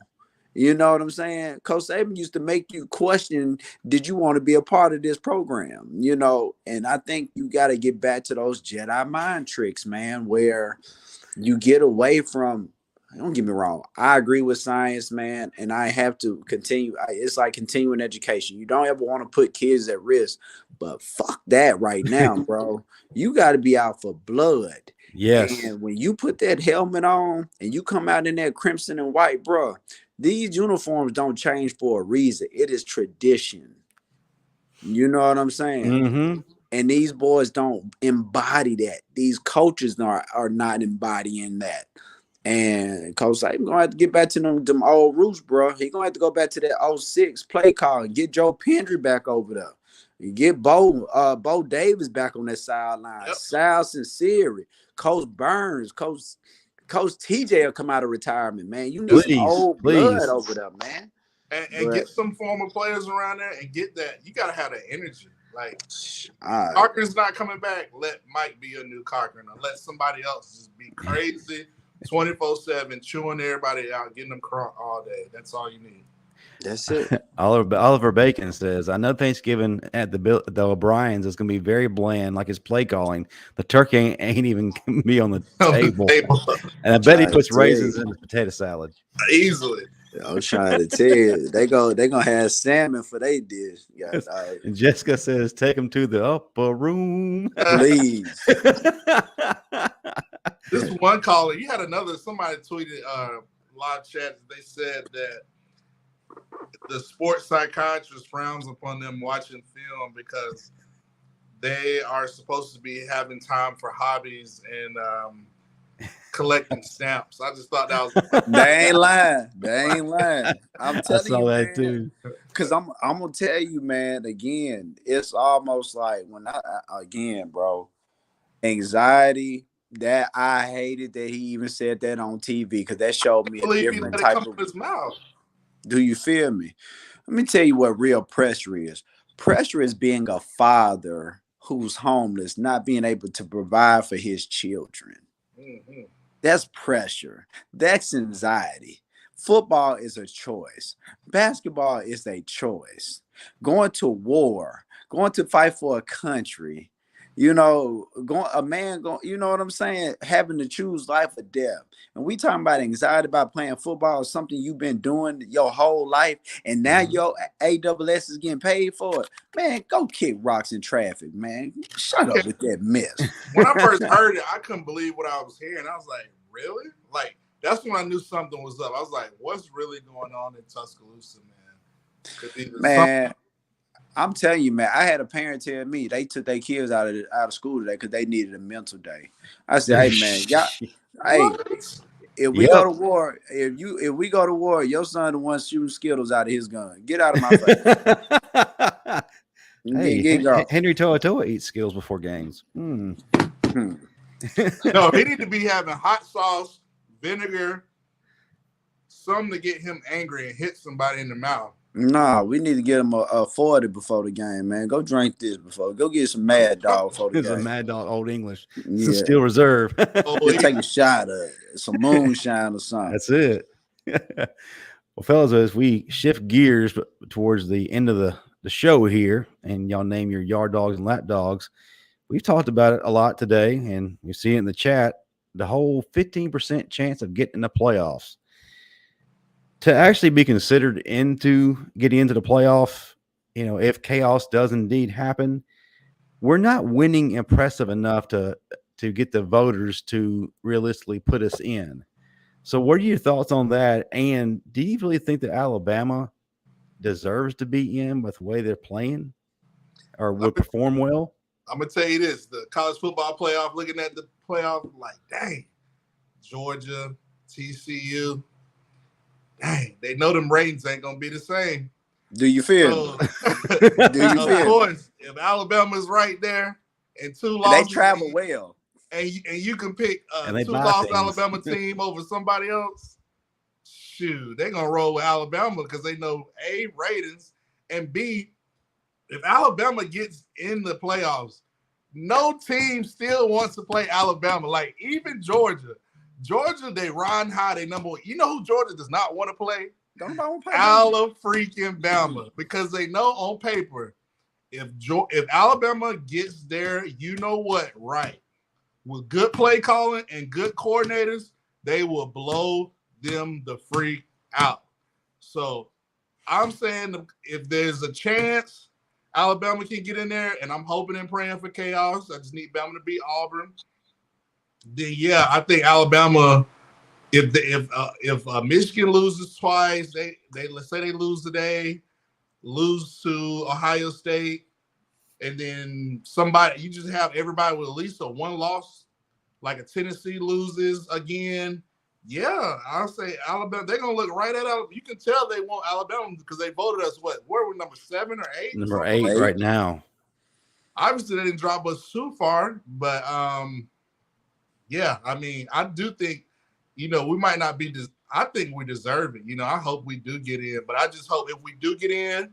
You know what I'm saying? Coach Saban used to make you question, did you want to be a part of this program? You know, and I think you got to get back to those Jedi mind tricks, man, where you get away from. Don't get me wrong. I agree with science, man, and I have to continue. It's like continuing education. You don't ever want to put kids at risk, but fuck that right now, bro. You got to be out for blood. Yes. And when you put that helmet on and you come out in that crimson and white, bro, these uniforms don't change for a reason. It is tradition. You know what I'm saying? Mm-hmm. And these boys don't embody that. These coaches are not embodying that. And Coach Saban gonna have to get back to them old roots, bro. He gonna have to go back to that 06 play call and get Joe Pendry back over there. And get Bo Davis back on that sideline. Yep. Sal Sincere, Coach Burns, Coach TJ will come out of retirement, man. You need some old blood over there, man. And get some former players around there and get that. You gotta have that energy. Like, Carker's not coming back. Let Mike be a new Carker, and let somebody else just be crazy 24/7, chewing everybody out, getting them crunk all day. That's all you need. That's it. Oliver Bacon says, I know Thanksgiving at the O'Briens is going to be very bland, like his play calling. The turkey ain't even going to be on the table. And I bet he puts raisins in the potato salad. Easily. I'm trying to tell you, they're gonna have salmon for their dish. Guys, and Jessica says, take them to the upper room. Please. This one caller, you had somebody tweeted live chat. They said that the sports psychiatrist frowns upon them watching film because they are supposed to be having time for hobbies and collecting stamps. I just thought that was. They ain't lying. I'm telling you, I saw that man, too. Because I'm gonna tell you, man. Again, it's almost like when bro, anxiety. That I hated that he even said that on TV, because that showed me a different type of his mouth. Do you feel me? Let me tell you what real pressure is. Pressure is being a father who's homeless, not being able to provide for his children. Mm-hmm. That's pressure. That's anxiety. Football is a choice. Basketball is a choice. Going to war, going to fight for a country, you know, you know what I'm saying? Having to choose life or death. And we talking about anxiety about playing football, something you've been doing your whole life, and now your AWS is getting paid for it. Man, go kick rocks in traffic, man. Shut up with that mess. When I first heard it, I couldn't believe what I was hearing. I was like, really? Like, that's when I knew something was up. I was like, what's really going on in Tuscaloosa, man? Man, I'm telling you, man, I had a parent tell me they took their kids out of school today because they needed a mental day. I said, hey, man, if we go to war, if we go to war, your son the one shooting Skittles out of his gun. Get out of my face. Henry To'oTo'o eats Skittles before games. No, he need to be having hot sauce, vinegar, something to get him angry and hit somebody in the mouth. Nah, we need to get him a 40 before the game, man. Go drink this before. Go get some Mad Dog before the It's a game. Mad Dog Old English. It's Yeah. a Steel Reserve. Just take a shot of it. Some moonshine or something. That's it. Well, fellas, as we shift gears towards the end of the show here, and y'all name your yard dogs and lap dogs, we've talked about it a lot today, and you see it in the chat, the whole 15% chance of getting in the playoffs. To actually be considered into getting into the playoff, if chaos does indeed happen, we're not winning impressive enough to get the voters to realistically put us in. So what are your thoughts on that? And do you really think that Alabama deserves to be in with the way they're playing or would perform well? I'm going to tell you this. The college football playoff, looking at the playoff, like, dang, Georgia, TCU, dang, they know them ratings ain't going to be the same. Do you feel? Of course, if Alabama's right there and two losses. They travel well. And you can pick a 2-loss Alabama team over somebody else, shoot, they're going to roll with Alabama because they know, A, ratings, and B, if Alabama gets in the playoffs, no team still wants to play Alabama. Like, even Georgia, they run high, they number one. You know who Georgia does not want to play? Alabama, because they know on paper, if Alabama gets there, right, with good play calling and good coordinators, they will blow them the freak out. So I'm saying if there's a chance Alabama can get in there, and I'm hoping and praying for chaos, I just need Bama to beat Auburn, then yeah, I think Alabama, if Michigan loses twice, they let's say they lose today, lose to Ohio State, and then you just have everybody with at least a one loss, like a Tennessee loses again. Yeah, I'll say Alabama. They're gonna look right at Alabama. You can tell they want Alabama because they voted us. Where were number 7 or 8? Number 8 right now. Obviously, they didn't drop us too far, but yeah. I mean, I do think we might not be. I think we deserve it. I hope we do get in, but I just hope if we do get in,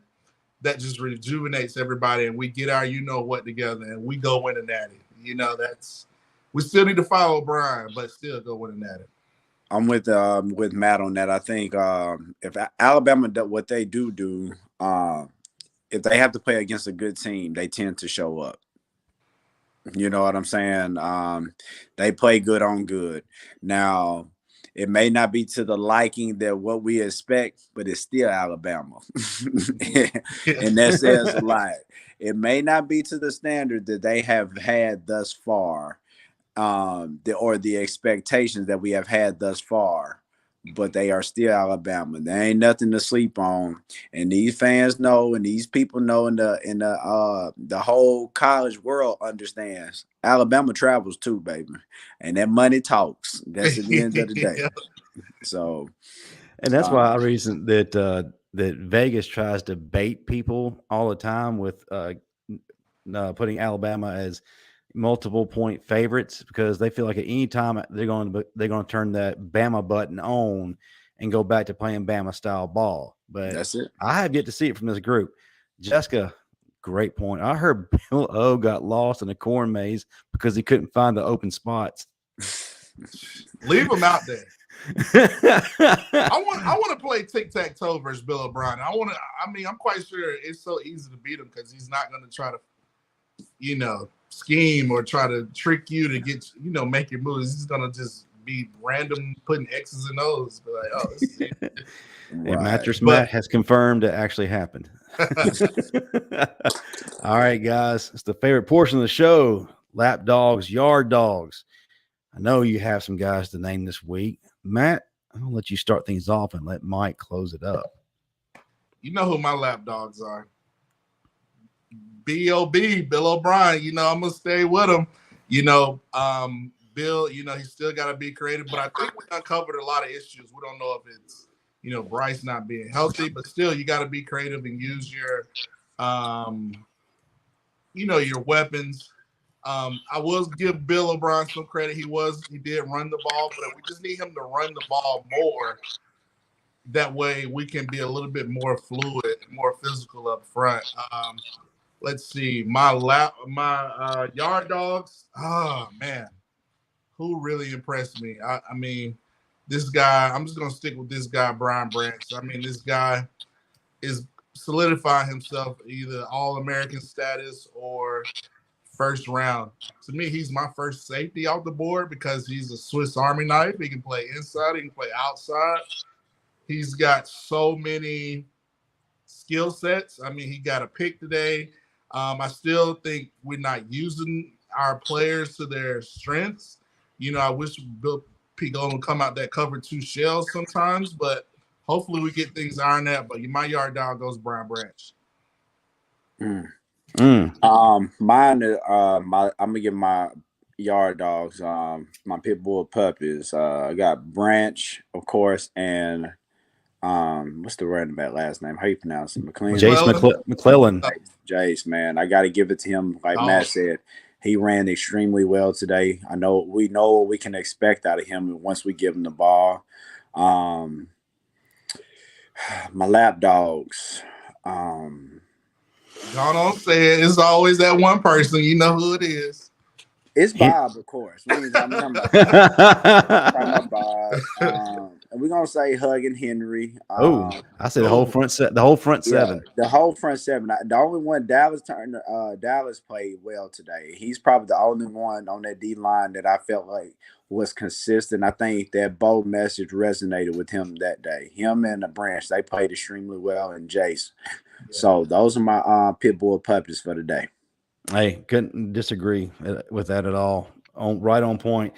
that just rejuvenates everybody, and we get our what together, and we go win a natty. We still need to follow Brian, but still go win a natty. I'm with Matt on that. I think if Alabama does what they do, if they have to play against a good team, they tend to show up. You know what I'm saying? They play good on good. Now, it may not be to the liking that what we expect, but it's still Alabama. And that says a lot. It may not be to the standard that they have had thus far, or the expectations that we have had thus far, but they are still Alabama. There ain't nothing to sleep on, and these fans know, and these people know, and the whole college world understands. Alabama travels too, baby, and that money talks. That's at the end of the day. Yeah. So, and that's why I reason that Vegas tries to bait people all the time with putting Alabama as multiple point favorites, because they feel like at any time they're going to turn that Bama button on and go back to playing Bama style ball. But that's it. I have yet to see it from this group. Jessica, great point. I heard Bill O got lost in a corn maze because he couldn't find the open spots. Leave him out there. I want to play tic-tac-toe versus Bill O'Brien. I'm quite sure it's so easy to beat him because he's not going to try to, scheme or try to trick you to get, make your moves. He's going to just be random putting X's and O's. But like, oh, this is And Mattress Matt has confirmed it actually happened. All right, guys. It's the favorite portion of the show. Lap dogs, yard dogs. I know you have some guys to name this week. Matt, I'm going to let you start things off and let Mike close it up. You know who my lap dogs are. B.O.B., Bill O'Brien. I'm going to stay with him. Bill, he's still got to be creative, but I think we uncovered a lot of issues. We don't know if it's, Bryce not being healthy, but still you got to be creative and use your, your weapons. I was give Bill O'Brien some credit. He did run the ball, but we just need him to run the ball more. That way we can be a little bit more fluid, more physical up front. Let's see. My yard dogs. Oh man, who really impressed me? I mean, this guy. I'm just gonna stick with this guy, Brian Branch. I mean, this guy is solidifying himself either All-American status or first round. To me, he's my first safety off the board because he's a Swiss Army knife. He can play inside. He can play outside. He's got so many skill sets. I mean, he got a pick today. I still think we're not using our players to their strengths. You know, I wish Bill P. Golden would come out that cover 2 shells sometimes, but hopefully we get things ironed out. But my yard dog goes Brian Branch. Mine I'm gonna give my yard dogs, my pit bull puppies. I got Branch, of course, and what's the running back last name? How you pronounce it? McLean? Jace McClellan. Jace, man, I got to give it to him. Like Matt said, he ran extremely well today. We know what we can expect out of him once we give him the ball. My lap dogs. Don't say it. It's always that one person. You know who it is. It's Bob, of course. Bob. And we're gonna say Hug and Henry. I said the whole front set. The whole front seven. The whole front seven. The only one Dallas played well today. He's probably the only one on that D line that I felt like was consistent. I think that bold message resonated with him that day. Him and the Branch, they played extremely well, and Jace. Yeah. So those are my pit bull puppies for today. Hey, couldn't disagree with that at all. Right on point.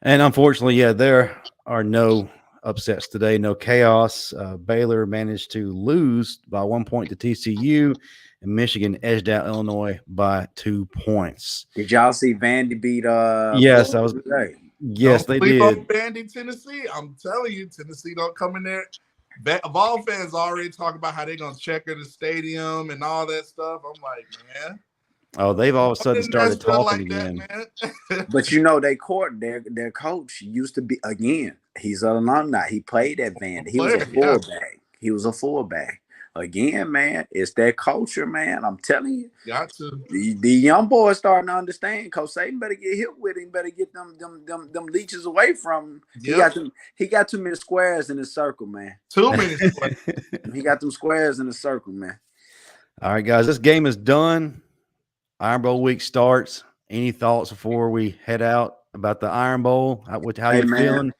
And unfortunately, there are no upsets today, no chaos. Baylor managed to lose by 1 point to TCU, and Michigan edged out Illinois by 2 points. Did y'all see Vandy beat Yes, I was today? Yes, they did. On Vandy, Tennessee. I'm telling you, Tennessee don't come in there. Vol fans already talk about how they're gonna checker the stadium and all that stuff. I'm like, man. Oh, they've all of a sudden started talking again. But you know, their coach used to be, again, he's an alumni. He played at Vandy. He was a fullback. Yeah. He was a fullback. Again, man, it's that culture, man. I'm telling you. Got to. The young boys starting to understand. Coach Saban better get hit with him. Better get them leeches away from him. Yep. He got too many squares in his circle, man. Too many squares. He got them squares in the circle, man. All right, guys, this game is done. Iron Bowl week starts. Any thoughts before we head out about the Iron Bowl? How you feeling?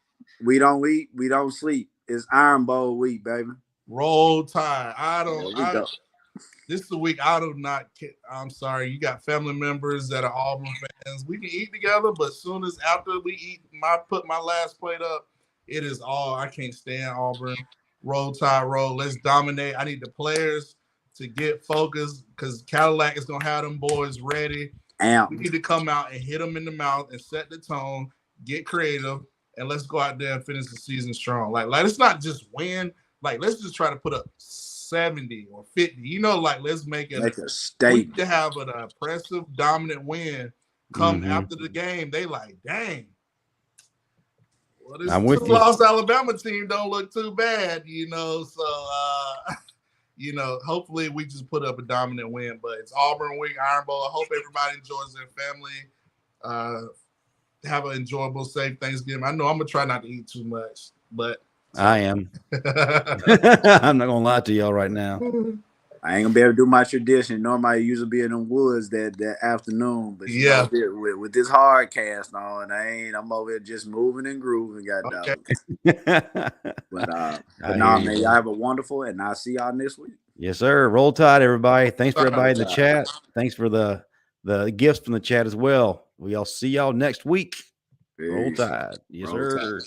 We don't eat. We don't sleep. It's Iron Bowl week, baby. Roll Tide. This is the week I do not. I'm sorry. You got family members that are Auburn fans. We can eat together, but as soon as after we eat, put my last plate up, it is all. I can't stand Auburn. Roll Tide, roll. Let's dominate. I need the players to get focused because Cadillac is gonna have them boys ready. We need to come out and hit them in the mouth and set the tone, get creative, and let's go out there and finish the season strong. Like let's not just win. Like let's just try to put up 70 or 50. You know, like let's make a statement. We need to have an impressive, dominant win. Come after the game, they like, dang. Well, this lost Alabama team don't look too bad, you know. So you know, hopefully we just put up a dominant win. But it's Auburn week, Iron Bowl. I hope everybody enjoys their family. Have an enjoyable, safe Thanksgiving. I know I'm going to try not to eat too much, but I am. I'm not going to lie to y'all right now. I ain't going to be able to do my tradition. Normally I usually be in the woods that afternoon. But you know, with this hard cast on, I'm over here just moving and grooving. Okay. But man, y'all have a wonderful, and I'll see y'all next week. Yes, sir. Roll Tide, everybody. Thanks for everybody in the chat. Thanks for the gifts from the chat as well. We'll see y'all next week. Peace. Roll Tide. Yes, sir.